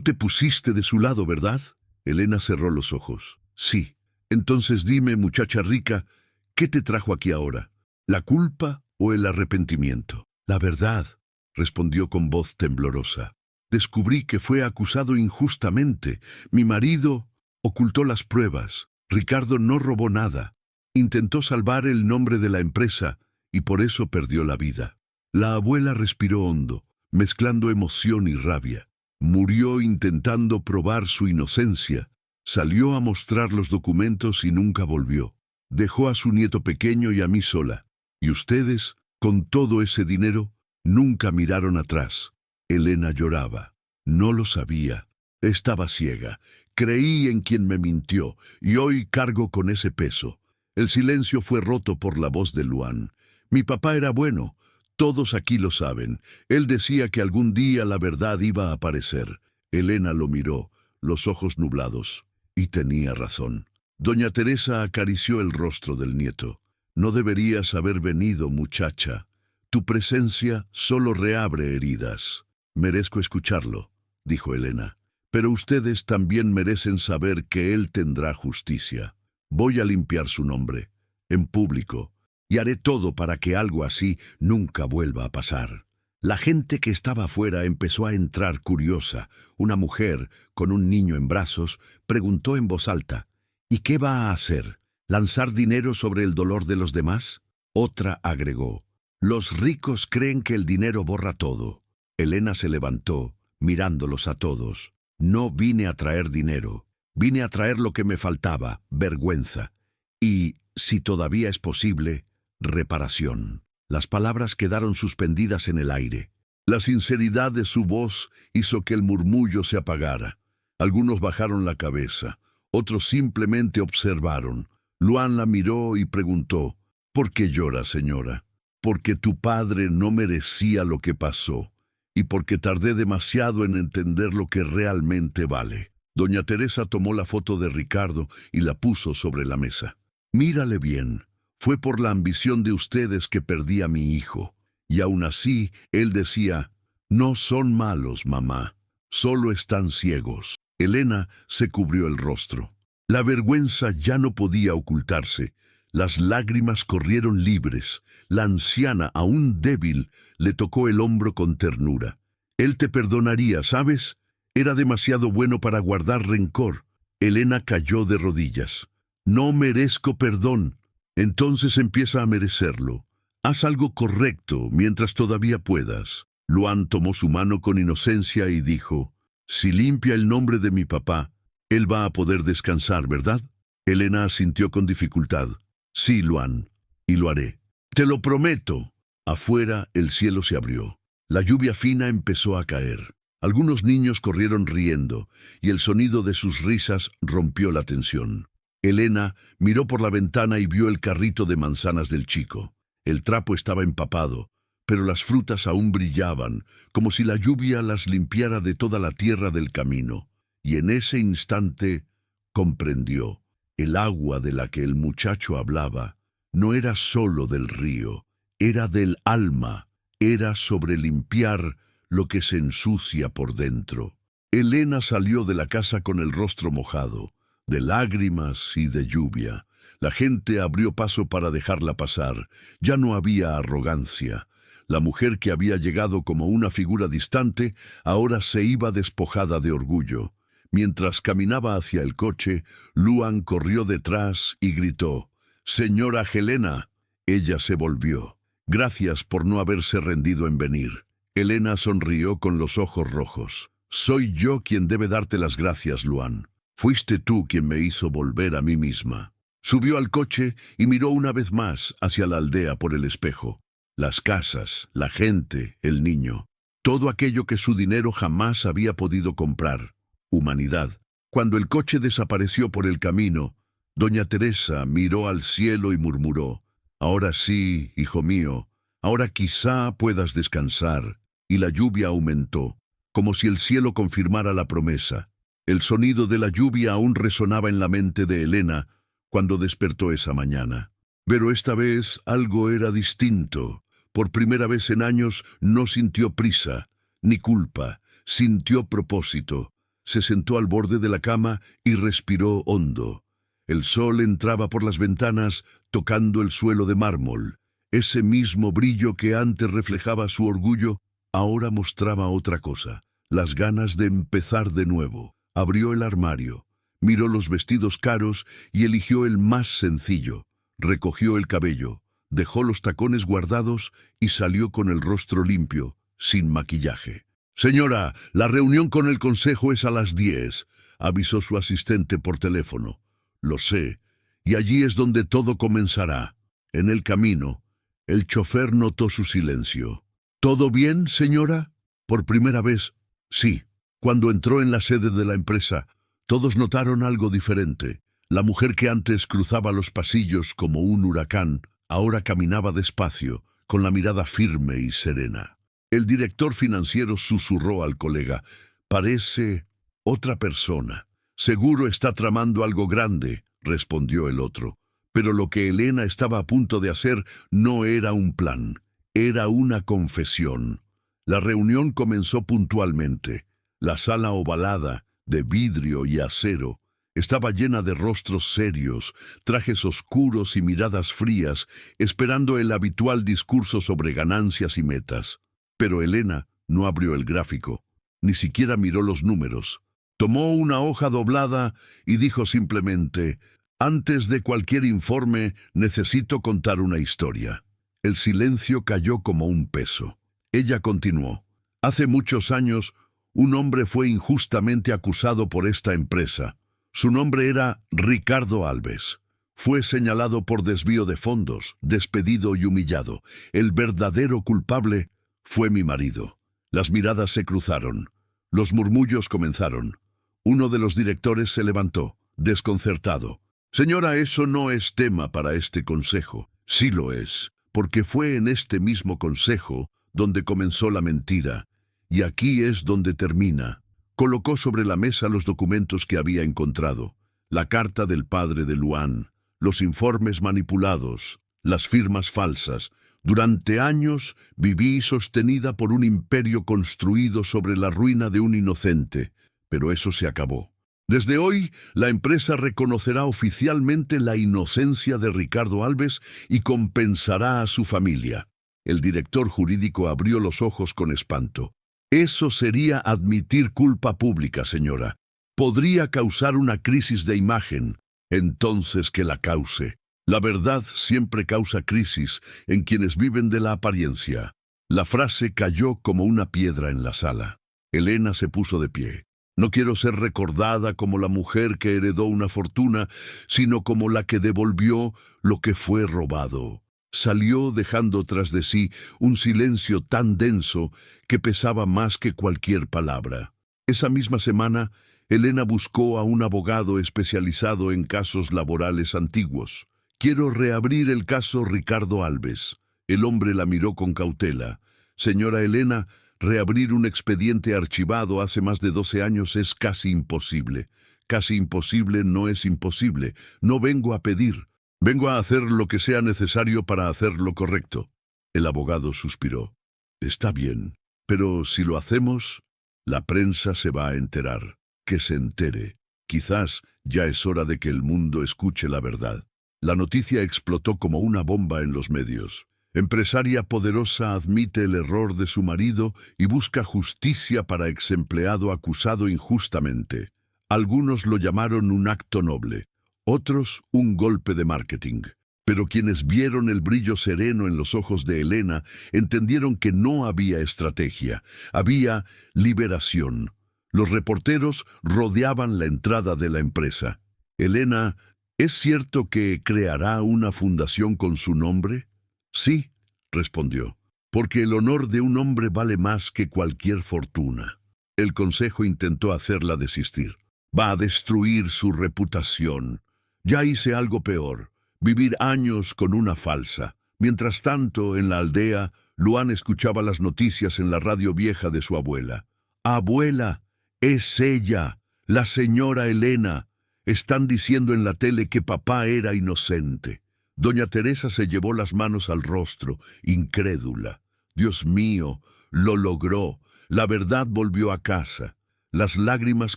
Speaker 1: te pusiste de su lado, ¿verdad?». Elena cerró los ojos. «Sí». «Entonces dime, muchacha rica, ¿qué te trajo aquí ahora? ¿La culpa o el arrepentimiento?». «La verdad», respondió con voz temblorosa. «Descubrí que fue acusado injustamente. Mi marido ocultó las pruebas. Ricardo no robó nada. Intentó salvar el nombre de la empresa y por eso perdió la vida». La abuela respiró hondo, mezclando emoción y rabia. «Murió intentando probar su inocencia. Salió a mostrar los documentos y nunca volvió. Dejó a su nieto pequeño y a mí sola. Y ustedes, con todo ese dinero, nunca miraron atrás». Elena lloraba. No lo sabía. Estaba ciega. Creí en quien me mintió, y hoy cargo con ese peso. El silencio fue roto por la voz de Luan. Mi papá era bueno. Todos aquí lo saben. Él decía que algún día la verdad iba a aparecer. Elena lo miró, los ojos nublados. Y tenía razón. Doña Teresa acarició el rostro del nieto. No deberías haber venido, muchacha. Tu presencia solo reabre heridas. Merezco escucharlo, dijo Elena. Pero ustedes también merecen saber que él tendrá justicia. Voy a limpiar su nombre, en público, y haré todo para que algo así nunca vuelva a pasar. La gente que estaba afuera empezó a entrar curiosa. Una mujer, con un niño en brazos, preguntó en voz alta, ¿y qué va a hacer? ¿Lanzar dinero sobre el dolor de los demás? Otra agregó, los ricos creen que el dinero borra todo. Elena se levantó, mirándolos a todos. No vine a traer dinero, vine a traer lo que me faltaba, vergüenza. Y, si todavía es posible, reparación. Las palabras quedaron suspendidas en el aire. La sinceridad de su voz hizo que el murmullo se apagara. Algunos bajaron la cabeza, otros simplemente observaron. Luan la miró y preguntó, ¿por qué llora, señora? Porque tu padre no merecía lo que pasó, y porque tardé demasiado en entender lo que realmente vale. Doña Teresa tomó la foto de Ricardo y la puso sobre la mesa. Mírale bien. Fue por la ambición de ustedes que perdí a mi hijo. Y aún así, él decía, no son malos, mamá, solo están ciegos. Elena se cubrió el rostro. La vergüenza ya no podía ocultarse. Las lágrimas corrieron libres. La anciana, aún débil, le tocó el hombro con ternura. Él te perdonaría, ¿sabes? Era demasiado bueno para guardar rencor. Elena cayó de rodillas. No merezco perdón. Entonces empieza a merecerlo. Haz algo correcto mientras todavía puedas. Luan tomó su mano con inocencia y dijo, si limpia el nombre de mi papá, él va a poder descansar, ¿verdad? Elena asintió con dificultad. Sí, Luan, y lo haré. Te lo prometo. Afuera el cielo se abrió. La lluvia fina empezó a caer. Algunos niños corrieron riendo, y el sonido de sus risas rompió la tensión. Elena miró por la ventana y vio el carrito de manzanas del chico. El trapo estaba empapado, pero las frutas aún brillaban, como si la lluvia las limpiara de toda la tierra del camino. Y en ese instante comprendió. El agua de la que el muchacho hablaba no era solo del río, era del alma, era sobre limpiar lo que se ensucia por dentro. Elena salió de la casa con el rostro mojado, de lágrimas y de lluvia. La gente abrió paso para dejarla pasar. Ya no había arrogancia. La mujer que había llegado como una figura distante, ahora se iba despojada de orgullo. Mientras caminaba hacia el coche, Luan corrió detrás y gritó, «Señora Helena». Ella se volvió. «Gracias por no haberse rendido en venir». Elena sonrió con los ojos rojos. «Soy yo quien debe darte las gracias, Luan. Fuiste tú quien me hizo volver a mí misma». Subió al coche y miró una vez más hacia la aldea por el espejo. Las casas, la gente, el niño. Todo aquello que su dinero jamás había podido comprar. Humanidad. Cuando el coche desapareció por el camino, doña Teresa miró al cielo y murmuró, «Ahora sí, hijo mío, ahora quizá puedas descansar». Y la lluvia aumentó, como si el cielo confirmara la promesa. El sonido de la lluvia aún resonaba en la mente de Elena cuando despertó esa mañana. Pero esta vez algo era distinto. Por primera vez en años no sintió prisa, ni culpa, sintió propósito. Se sentó al borde de la cama y respiró hondo. El sol entraba por las ventanas tocando el suelo de mármol. Ese mismo brillo que antes reflejaba su orgullo, ahora mostraba otra cosa, las ganas de empezar de nuevo. Abrió el armario, miró los vestidos caros y eligió el más sencillo. Recogió el cabello, dejó los tacones guardados y salió con el rostro limpio, sin maquillaje. «Señora, la reunión con el consejo es a las 10», avisó su asistente por teléfono. «Lo sé, y allí es donde todo comenzará». En el camino, el chofer notó su silencio. «¿Todo bien, señora?» Por primera vez, sí. Cuando entró en la sede de la empresa, todos notaron algo diferente. La mujer que antes cruzaba los pasillos como un huracán, ahora caminaba despacio, con la mirada firme y serena. El director financiero susurró al colega: «Parece otra persona». «Seguro está tramando algo grande», respondió el otro. Pero lo que Elena estaba a punto de hacer no era un plan, era una confesión. La reunión comenzó puntualmente. La sala ovalada, de vidrio y acero, estaba llena de rostros serios, trajes oscuros y miradas frías, esperando el habitual discurso sobre ganancias y metas. Pero Elena no abrió el gráfico, ni siquiera miró los números. Tomó una hoja doblada y dijo simplemente: «Antes de cualquier informe, necesito contar una historia». El silencio cayó como un peso. Ella continuó: «Hace muchos años, un hombre fue injustamente acusado por esta empresa. Su nombre era Ricardo Alves. Fue señalado por desvío de fondos, despedido y humillado. El verdadero culpable fue mi marido». Las miradas se cruzaron. Los murmullos comenzaron. Uno de los directores se levantó, desconcertado. «Señora, eso no es tema para este consejo». «Sí lo es, porque fue en este mismo consejo donde comenzó la mentira, y aquí es donde termina». Colocó sobre la mesa los documentos que había encontrado: la carta del padre de Luan, los informes manipulados, las firmas falsas. «Durante años viví sostenida por un imperio construido sobre la ruina de un inocente, pero eso se acabó. Desde hoy, la empresa reconocerá oficialmente la inocencia de Ricardo Alves y compensará a su familia». El director jurídico abrió los ojos con espanto. «Eso sería admitir culpa pública, señora. Podría causar una crisis de imagen». «Entonces que la cause. La verdad siempre causa crisis en quienes viven de la apariencia». La frase cayó como una piedra en la sala. Elena se puso de pie. «No quiero ser recordada como la mujer que heredó una fortuna, sino como la que devolvió lo que fue robado». Salió dejando tras de sí un silencio tan denso que pesaba más que cualquier palabra. Esa misma semana, Elena buscó a un abogado especializado en casos laborales antiguos. «Quiero reabrir el caso Ricardo Alves». El hombre la miró con cautela. «Señora Elena, reabrir un expediente archivado hace más de 12 años es casi imposible». «Casi imposible no es imposible. No vengo a pedir. Vengo a hacer lo que sea necesario para hacer lo correcto». El abogado suspiró. «Está bien, pero si lo hacemos, la prensa se va a enterar. Que se entere. Quizás ya es hora de que el mundo escuche la verdad». La noticia explotó como una bomba en los medios. Empresaria poderosa admite el error de su marido y busca justicia para exempleado acusado injustamente. Algunos lo llamaron un acto noble, otros un golpe de marketing. Pero quienes vieron el brillo sereno en los ojos de Elena entendieron que no había estrategia, había liberación. Los reporteros rodeaban la entrada de la empresa. «Elena, ¿es cierto que creará una fundación con su nombre?» «Sí», respondió, «porque el honor de un hombre vale más que cualquier fortuna». El consejo intentó hacerla desistir. «Va a destruir su reputación. Ya hice algo peor, vivir años con una falsa». Mientras tanto, en la aldea, Luan escuchaba las noticias en la radio vieja de su abuela. «Abuela, es ella, la señora Elena. Están diciendo en la tele que papá era inocente». Doña Teresa se llevó las manos al rostro, incrédula. «Dios mío, lo logró. La verdad volvió a casa». Las lágrimas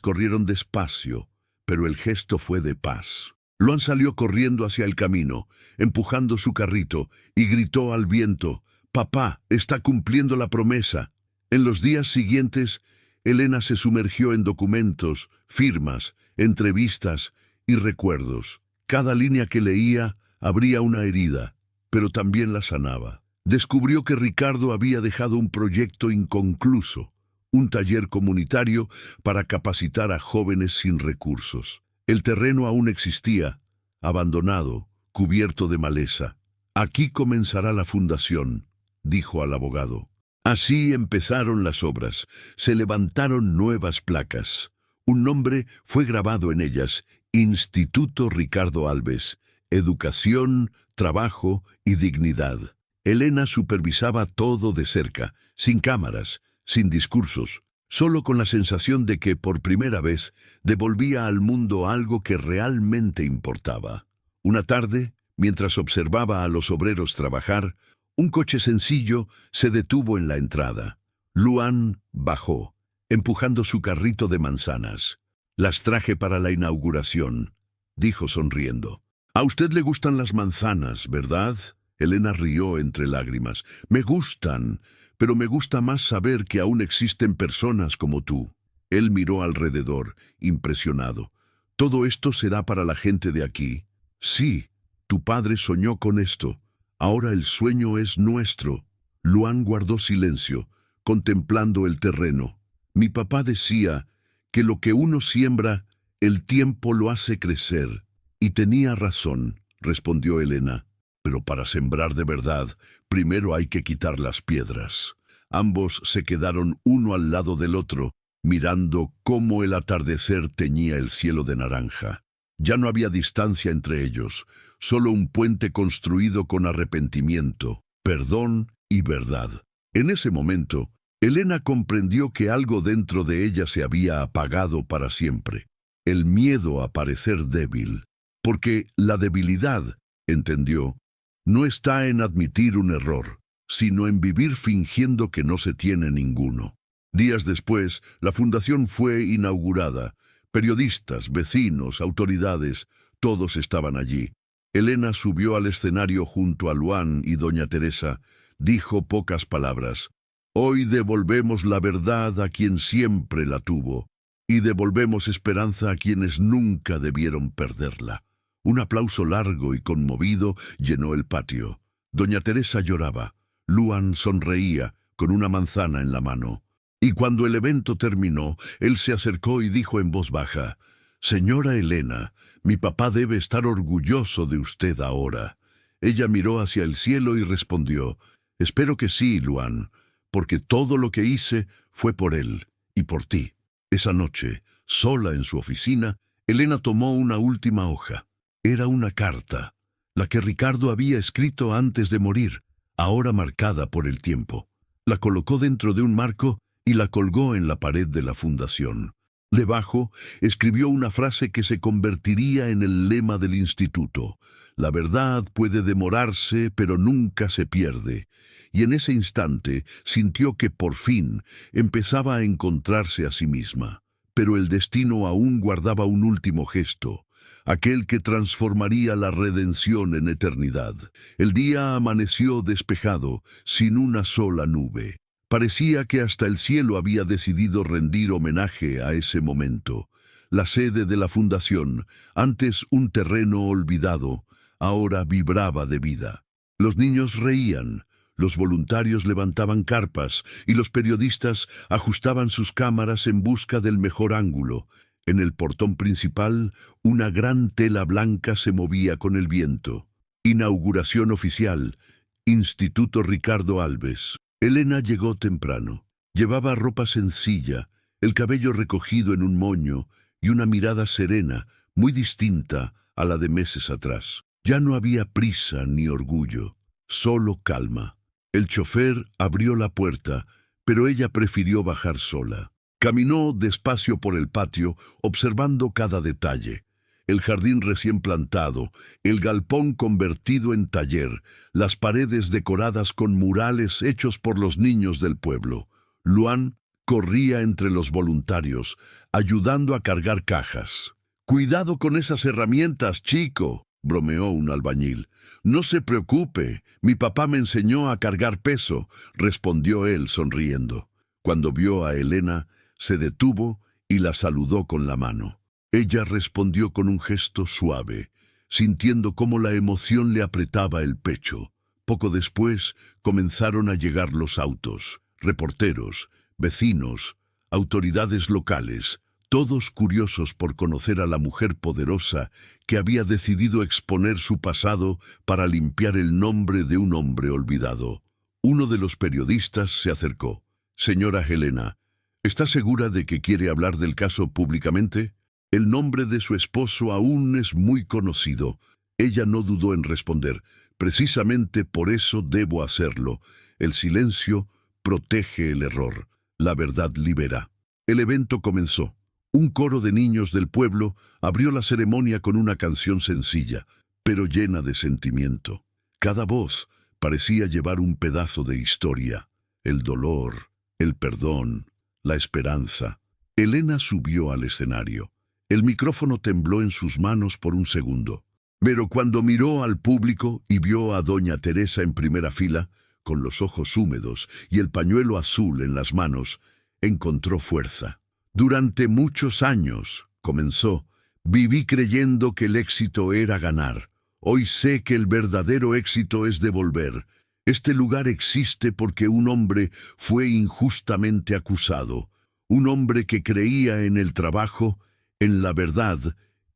Speaker 1: corrieron despacio, pero el gesto fue de paz. Luan salió corriendo hacia el camino, empujando su carrito, y gritó al viento: «Papá, está cumpliendo la promesa». En los días siguientes, Elena se sumergió en documentos, firmas, entrevistas y recuerdos. Cada línea que leía abría una herida, pero también la sanaba. Descubrió que Ricardo había dejado un proyecto inconcluso, un taller comunitario para capacitar a jóvenes sin recursos. El terreno aún existía, abandonado, cubierto de maleza. «Aquí comenzará la fundación», dijo al abogado. Así empezaron las obras. Se levantaron nuevas placas. Un nombre fue grabado en ellas: Instituto Ricardo Alves. Educación, trabajo y dignidad. Elena supervisaba todo de cerca, sin cámaras, sin discursos, solo con la sensación de que, por primera vez, devolvía al mundo algo que realmente importaba. Una tarde, mientras observaba a los obreros trabajar, un coche sencillo se detuvo en la entrada. Luan bajó, empujando su carrito de manzanas. «Las traje para la inauguración», dijo sonriendo. «A usted le gustan las manzanas, ¿verdad?». Elena rió entre lágrimas. «Me gustan, pero me gusta más saber que aún existen personas como tú». Él miró alrededor, impresionado. «¿Todo esto será para la gente de aquí?». «Sí, tu padre soñó con esto. Ahora el sueño es nuestro». Luan guardó silencio, contemplando el terreno. «Mi papá decía que lo que uno siembra, el tiempo lo hace crecer». «Y tenía razón», respondió Elena. «Pero para sembrar de verdad, primero hay que quitar las piedras». Ambos se quedaron uno al lado del otro, mirando cómo el atardecer teñía el cielo de naranja. Ya no había distancia entre ellos, solo un puente construido con arrepentimiento, perdón y verdad. En ese momento, Elena comprendió que algo dentro de ella se había apagado para siempre. El miedo a parecer débil. Porque la debilidad, entendió, no está en admitir un error, sino en vivir fingiendo que no se tiene ninguno. Días después, la fundación fue inaugurada. Periodistas, vecinos, autoridades, todos estaban allí. Elena subió al escenario junto a Luan y doña Teresa. Dijo pocas palabras. «Hoy devolvemos la verdad a quien siempre la tuvo, y devolvemos esperanza a quienes nunca debieron perderla». Un aplauso largo y conmovido llenó el patio. Doña Teresa lloraba. Luan sonreía, con una manzana en la mano. Y cuando el evento terminó, él se acercó y dijo en voz baja: «Señora Elena, mi papá debe estar orgulloso de usted ahora». Ella miró hacia el cielo y respondió: «Espero que sí, Luan, porque todo lo que hice fue por él y por ti». Esa noche, sola en su oficina, Elena tomó una última hoja. Era una carta, la que Ricardo había escrito antes de morir, ahora marcada por el tiempo. La colocó dentro de un marco y la colgó en la pared de la fundación. Debajo escribió una frase que se convertiría en el lema del instituto: «La verdad puede demorarse, pero nunca se pierde». Y en ese instante sintió que por fin empezaba a encontrarse a sí misma. Pero el destino aún guardaba un último gesto, aquel que transformaría la redención en eternidad. El día amaneció despejado, sin una sola nube. Parecía que hasta el cielo había decidido rendir homenaje a ese momento. La sede de la fundación, antes un terreno olvidado, ahora vibraba de vida. Los niños reían, los voluntarios levantaban carpas y los periodistas ajustaban sus cámaras en busca del mejor ángulo. En el portón principal, una gran tela blanca se movía con el viento. Inauguración oficial. Instituto Ricardo Alves. Elena llegó temprano. Llevaba ropa sencilla, el cabello recogido en un moño y una mirada serena, muy distinta a la de meses atrás. Ya no había prisa ni orgullo, solo calma. El chofer abrió la puerta, pero ella prefirió bajar sola. Caminó despacio por el patio, observando cada detalle. El jardín recién plantado, el galpón convertido en taller, las paredes decoradas con murales hechos por los niños del pueblo. Luan corría entre los voluntarios, ayudando a cargar cajas. «Cuidado con esas herramientas, chico», bromeó un albañil. «No se preocupe, mi papá me enseñó a cargar peso», respondió él sonriendo. Cuando vio a Elena, se detuvo y la saludó con la mano. Ella respondió con un gesto suave, sintiendo cómo la emoción le apretaba el pecho. Poco después comenzaron a llegar los autos, reporteros, vecinos, autoridades locales, todos curiosos por conocer a la mujer poderosa que había decidido exponer su pasado para limpiar el nombre de un hombre olvidado. Uno de los periodistas se acercó. «Señora Helena, ¿está segura de que quiere hablar del caso públicamente? El nombre de su esposo aún es muy conocido». Ella no dudó en responder. «Precisamente por eso debo hacerlo. El silencio protege el error. La verdad libera». El evento comenzó. Un coro de niños del pueblo abrió la ceremonia con una canción sencilla, pero llena de sentimiento. Cada voz parecía llevar un pedazo de historia: el dolor, el perdón, la esperanza. Elena subió al escenario. El micrófono tembló en sus manos por un segundo. Pero cuando miró al público y vio a doña Teresa en primera fila, con los ojos húmedos y el pañuelo azul en las manos, encontró fuerza. «Durante muchos años», comenzó, «viví creyendo que el éxito era ganar. Hoy sé que el verdadero éxito es devolver. Este lugar existe porque un hombre fue injustamente acusado. Un hombre que creía en el trabajo, en la verdad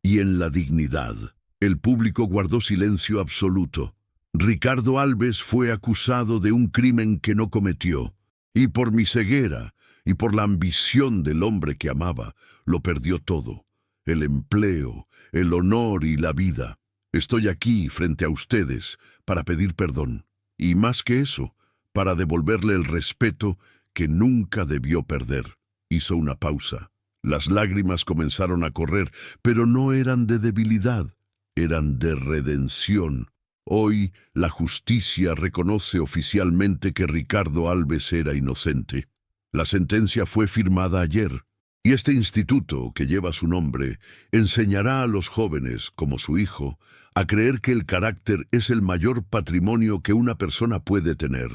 Speaker 1: y en la dignidad». El público guardó silencio absoluto. Ricardo Alves fue acusado de un crimen que no cometió, y por mi ceguera y por la ambición del hombre que amaba, lo perdió todo: el empleo, el honor y la vida. Estoy aquí frente a ustedes para pedir perdón, y más que eso, para devolverle el respeto que nunca debió perder. Hizo una pausa. Las lágrimas comenzaron a correr, pero no eran de debilidad, eran de redención. Hoy la justicia reconoce oficialmente que Ricardo Alves era inocente. La sentencia fue firmada ayer, y este instituto, que lleva su nombre, enseñará a los jóvenes, como su hijo, a creer que el carácter es el mayor patrimonio que una persona puede tener.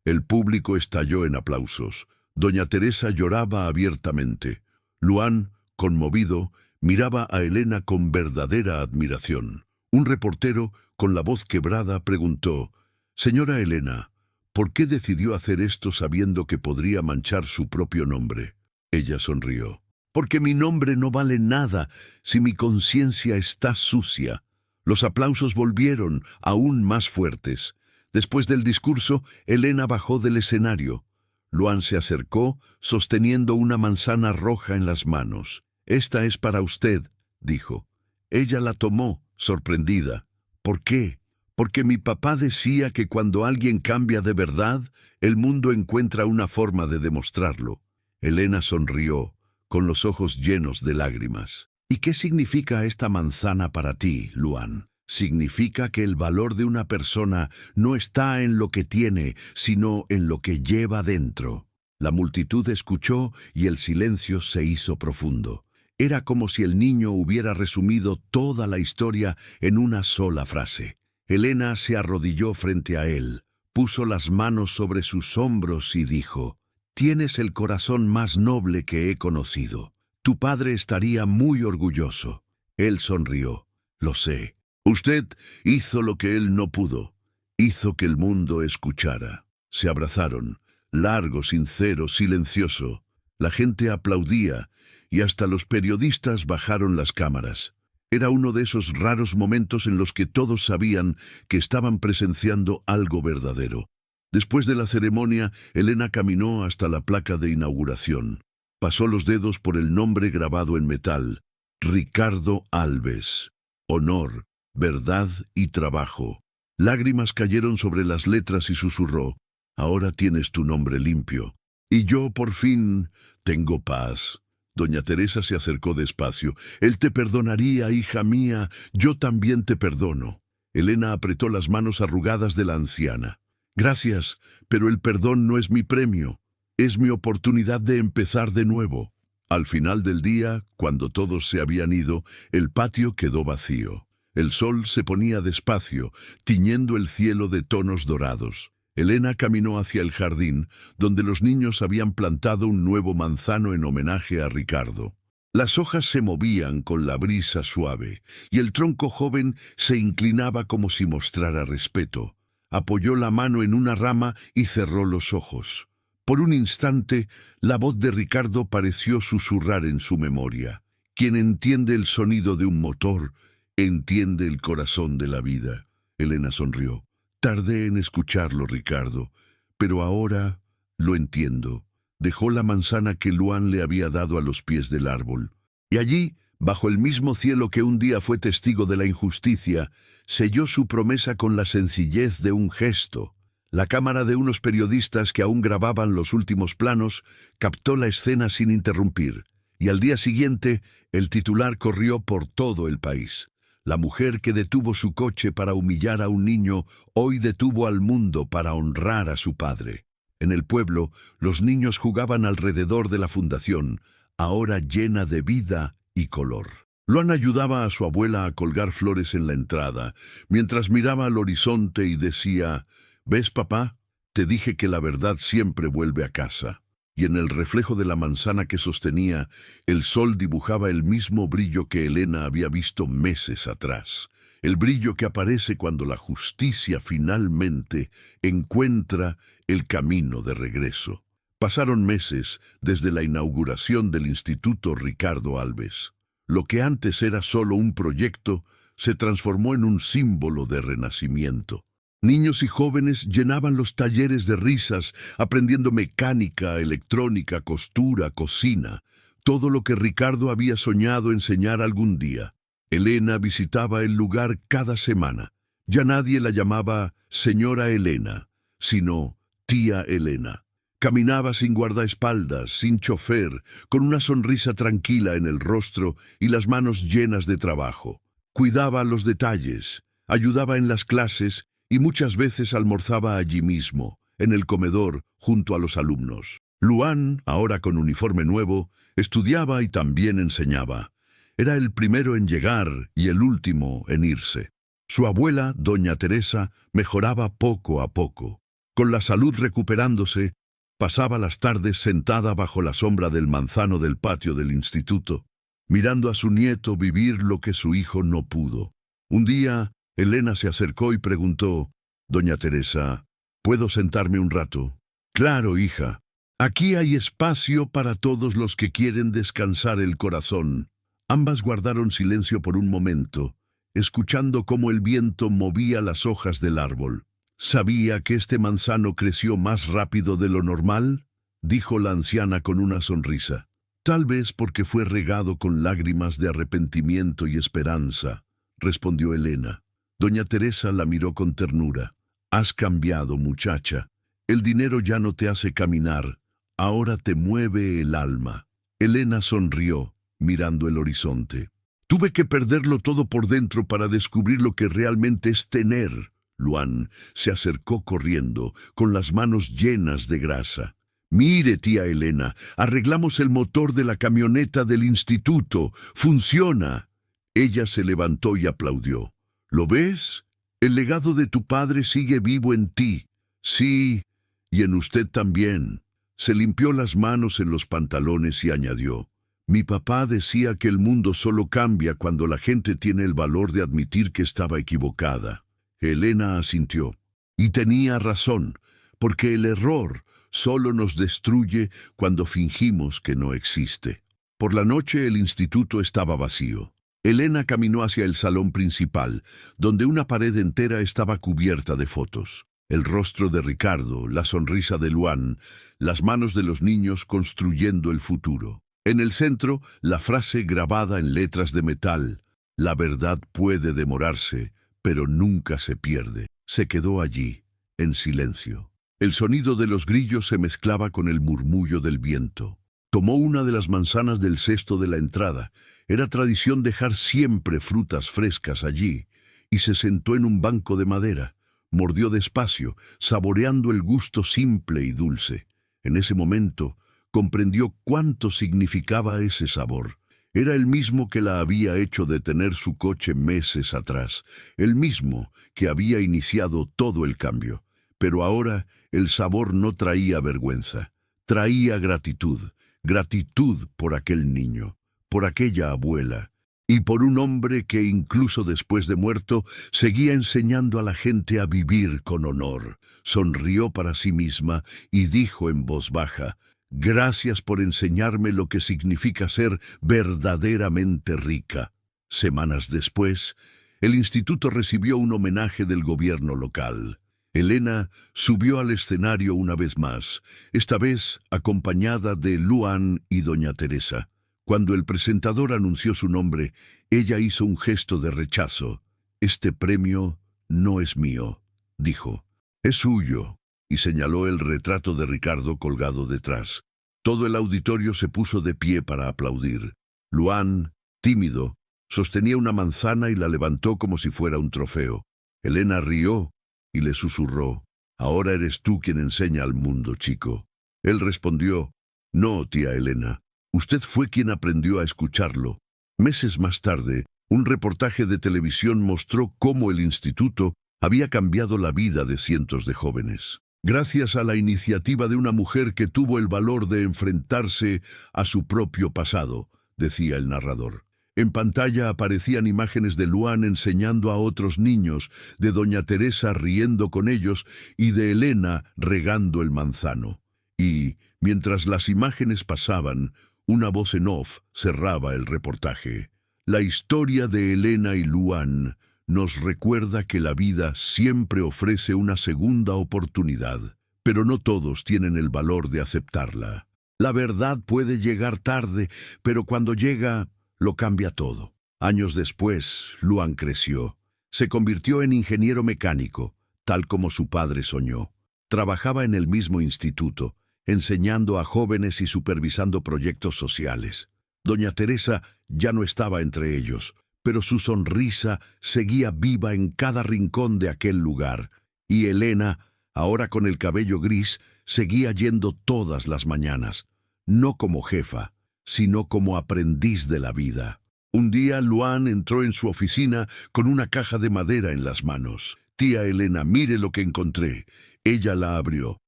Speaker 1: El público estalló en aplausos. Doña Teresa lloraba abiertamente. Luan, conmovido, miraba a Elena con verdadera admiración. Un reportero, con la voz quebrada, preguntó: «Señora Elena, ¿por qué decidió hacer esto sabiendo que podría manchar su propio nombre?». Ella sonrió. «Porque mi nombre no vale nada si mi conciencia está sucia». Los aplausos volvieron, aún más fuertes. Después del discurso, Elena bajó del escenario. Luan se acercó, sosteniendo una manzana roja en las manos. «Esta es para usted», dijo. Ella la tomó, sorprendida. «¿Por qué?». «Porque mi papá decía que cuando alguien cambia de verdad, el mundo encuentra una forma de demostrarlo». Elena sonrió, con los ojos llenos de lágrimas. «¿Y qué significa esta manzana para ti, Luan?». «Significa que el valor de una persona no está en lo que tiene, sino en lo que lleva dentro». La multitud escuchó y el silencio se hizo profundo. Era como si el niño hubiera resumido toda la historia en una sola frase. Elena se arrodilló frente a él, puso las manos sobre sus hombros y dijo: «Tienes el corazón más noble que he conocido. Tu padre estaría muy orgulloso». Él sonrió. «Lo sé. Usted hizo lo que él no pudo. Hizo que el mundo escuchara». Se abrazaron, largo, sincero, silencioso. La gente aplaudía y hasta los periodistas bajaron las cámaras. Era uno de esos raros momentos en los que todos sabían que estaban presenciando algo verdadero. Después de la ceremonia, Elena caminó hasta la placa de inauguración. Pasó los dedos por el nombre grabado en metal: Ricardo Alves. Honor, verdad y trabajo. Lágrimas cayeron sobre las letras y susurró: «Ahora tienes tu nombre limpio. Y yo, por fin, tengo paz». Doña Teresa se acercó despacio. «Él te perdonaría, hija mía. Yo también te perdono». Elena apretó las manos arrugadas de la anciana. «Gracias, pero el perdón no es mi premio. Es mi oportunidad de empezar de nuevo». Al final del día, cuando todos se habían ido, el patio quedó vacío. El sol se ponía despacio, tiñendo el cielo de tonos dorados. Elena caminó hacia el jardín, donde los niños habían plantado un nuevo manzano en homenaje a Ricardo. Las hojas se movían con la brisa suave, y el tronco joven se inclinaba como si mostrara respeto. Apoyó la mano en una rama y cerró los ojos. Por un instante, la voz de Ricardo pareció susurrar en su memoria: «Quien entiende el sonido de un motor, entiende el corazón de la vida». Elena sonrió. «Tardé en escucharlo, Ricardo, Pero ahora lo entiendo. Dejó la manzana que Luan le había dado a los pies del árbol. Y allí, bajo el mismo cielo que un día fue testigo de la injusticia, selló su promesa con la sencillez de un gesto. La cámara de unos periodistas que aún grababan los últimos planos captó la escena sin interrumpir. Y al día siguiente, el titular corrió por todo el país. La mujer que detuvo su coche para humillar a un niño, hoy detuvo al mundo para honrar a su padre. En el pueblo, los niños jugaban alrededor de la fundación, ahora llena de vida y color. Luan ayudaba a su abuela a colgar flores en la entrada, mientras miraba al horizonte y decía: «¿Ves, papá? Te dije que la verdad siempre vuelve a casa». Y en el reflejo de la manzana que sostenía, el sol dibujaba el mismo brillo que Elena había visto meses atrás. El brillo que aparece cuando la justicia finalmente encuentra el camino de regreso. Pasaron meses desde la inauguración del Instituto Ricardo Alves. Lo que antes era solo un proyecto se transformó en un símbolo de renacimiento. Niños y jóvenes llenaban los talleres de risas, aprendiendo mecánica, electrónica, costura, cocina, todo lo que Ricardo había soñado enseñar algún día. Elena visitaba el lugar cada semana. Ya nadie la llamaba señora Elena, sino tía Elena. Caminaba sin guardaespaldas, sin chofer, con una sonrisa tranquila en el rostro y las manos llenas de trabajo. Cuidaba los detalles, ayudaba en las clases y muchas veces almorzaba allí mismo, en el comedor, junto a los alumnos. Luan, ahora con uniforme nuevo, estudiaba y también enseñaba. Era el primero en llegar y el último en irse. Su abuela, doña Teresa, mejoraba poco a poco. Con la salud recuperándose, pasaba las tardes sentada bajo la sombra del manzano del patio del instituto, mirando a su nieto vivir lo que su hijo no pudo. Un día, Elena se acercó y preguntó: «Doña Teresa, ¿puedo sentarme un rato?» «Claro, hija. Aquí hay espacio para todos los que quieren descansar el corazón». Ambas guardaron silencio por un momento, escuchando cómo el viento movía las hojas del árbol. «¿Sabía que este manzano creció más rápido de lo normal?», dijo la anciana con una sonrisa. «Tal vez porque fue regado con lágrimas de arrepentimiento y esperanza», respondió Elena. Doña Teresa la miró con ternura. «Has cambiado, muchacha. El dinero ya no te hace caminar, ahora te mueve el alma». Elena sonrió, mirando el horizonte. «Tuve que perderlo todo por dentro para descubrir lo que realmente es tener». Luan se acercó corriendo, con las manos llenas de grasa. «Mire, tía Elena, arreglamos el motor de la camioneta del instituto. ¡Funciona!». Ella se levantó y aplaudió. «¿Lo ves? El legado de tu padre sigue vivo en ti». «Sí, y en usted también». Se limpió las manos en los pantalones y añadió: «Mi papá decía que el mundo solo cambia cuando la gente tiene el valor de admitir que estaba equivocada». Elena asintió. Y tenía razón, porque el error solo nos destruye cuando fingimos que no existe. Por la noche el instituto estaba vacío. Elena caminó hacia el salón principal, donde una pared entera estaba cubierta de fotos. El rostro de Ricardo, la sonrisa de Luan, las manos de los niños construyendo el futuro. En el centro, la frase grabada en letras de metal: «La verdad puede demorarse, pero nunca se pierde». Se quedó allí, en silencio. El sonido de los grillos se mezclaba con el murmullo del viento. Tomó una de las manzanas del cesto de la entrada. Era tradición dejar siempre frutas frescas allí, y se sentó en un banco de madera. Mordió despacio, saboreando el gusto simple y dulce. En ese momento, comprendió cuánto significaba ese sabor. Era el mismo que la había hecho detener su coche meses atrás, el mismo que había iniciado todo el cambio. Pero ahora el sabor no traía vergüenza, traía gratitud, gratitud por aquel niño, por aquella abuela, y por un hombre que incluso después de muerto seguía enseñando a la gente a vivir con honor. Sonrió para sí misma y dijo en voz baja: «Gracias por enseñarme lo que significa ser verdaderamente rica». Semanas después, el instituto recibió un homenaje del gobierno local. Elena subió al escenario una vez más, esta vez acompañada de Luan y doña Teresa. Cuando el presentador anunció su nombre, ella hizo un gesto de rechazo. «Este premio no es mío», dijo. «Es suyo», y señaló el retrato de Ricardo colgado detrás. Todo el auditorio se puso de pie para aplaudir. Luan, tímido, sostenía una manzana y la levantó como si fuera un trofeo. Elena rió y le susurró: «Ahora eres tú quien enseña al mundo, chico». Él respondió: «No, tía Elena, usted fue quien aprendió a escucharlo». Meses más tarde, un reportaje de televisión mostró cómo el instituto había cambiado la vida de cientos de jóvenes. Gracias a la iniciativa de una mujer que tuvo el valor de enfrentarse a su propio pasado, decía el narrador. En pantalla aparecían imágenes de Luan enseñando a otros niños, de doña Teresa riendo con ellos y de Elena regando el manzano. Y, mientras las imágenes pasaban, una voz en off cerraba el reportaje. La historia de Elena y Luan nos recuerda que la vida siempre ofrece una segunda oportunidad, pero no todos tienen el valor de aceptarla. La verdad puede llegar tarde, pero cuando llega, lo cambia todo. Años después, Luan creció. Se convirtió en ingeniero mecánico, tal como su padre soñó. Trabajaba en el mismo instituto, enseñando a jóvenes y supervisando proyectos sociales. Doña Teresa ya no estaba entre ellos, pero su sonrisa seguía viva en cada rincón de aquel lugar, y Elena, ahora con el cabello gris, seguía yendo todas las mañanas, no como jefa, sino como aprendiz de la vida. Un día Luan entró en su oficina con una caja de madera en las manos. «Tía Elena, mire lo que encontré». Ella la abrió.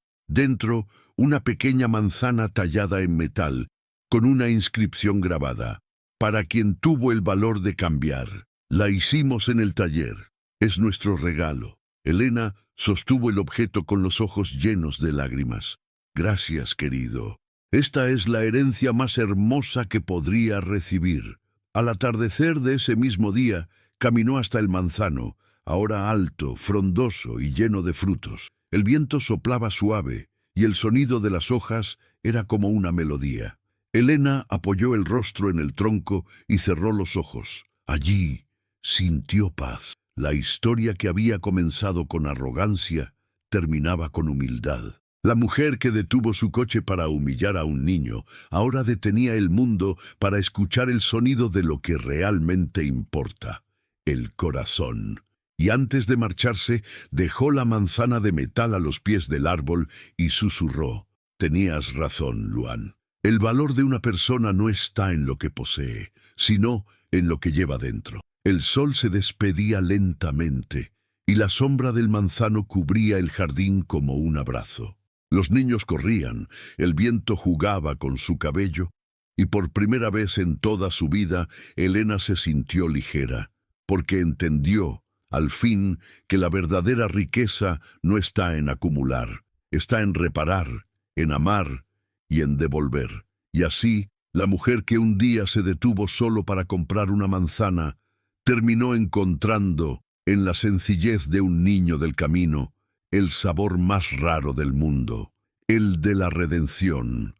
Speaker 1: Dentro, una pequeña manzana tallada en metal, con una inscripción grabada: «Para quien tuvo el valor de cambiar». La hicimos en el taller. Es nuestro regalo. Elena sostuvo el objeto con los ojos llenos de lágrimas. «Gracias, querido. Esta es la herencia más hermosa que podría recibir». Al atardecer de ese mismo día, caminó hasta el manzano, ahora alto, frondoso y lleno de frutos. El viento soplaba suave, y el sonido de las hojas era como una melodía. Elena apoyó el rostro en el tronco y cerró los ojos. Allí sintió paz. La historia que había comenzado con arrogancia terminaba con humildad. La mujer que detuvo su coche para humillar a un niño, ahora detenía el mundo para escuchar el sonido de lo que realmente importa: el corazón. Y antes de marcharse, dejó la manzana de metal a los pies del árbol y susurró: «Tenías razón, Luan. El valor de una persona no está en lo que posee, sino en lo que lleva dentro». El sol se despedía lentamente, y la sombra del manzano cubría el jardín como un abrazo. Los niños corrían, el viento jugaba con su cabello, y por primera vez en toda su vida, Elena se sintió ligera, porque entendió, al fin, que la verdadera riqueza no está en acumular, está en reparar, en amar y en devolver. Y así, la mujer que un día se detuvo solo para comprar una manzana, terminó encontrando, en la sencillez de un niño del camino, el sabor más raro del mundo, el de la redención.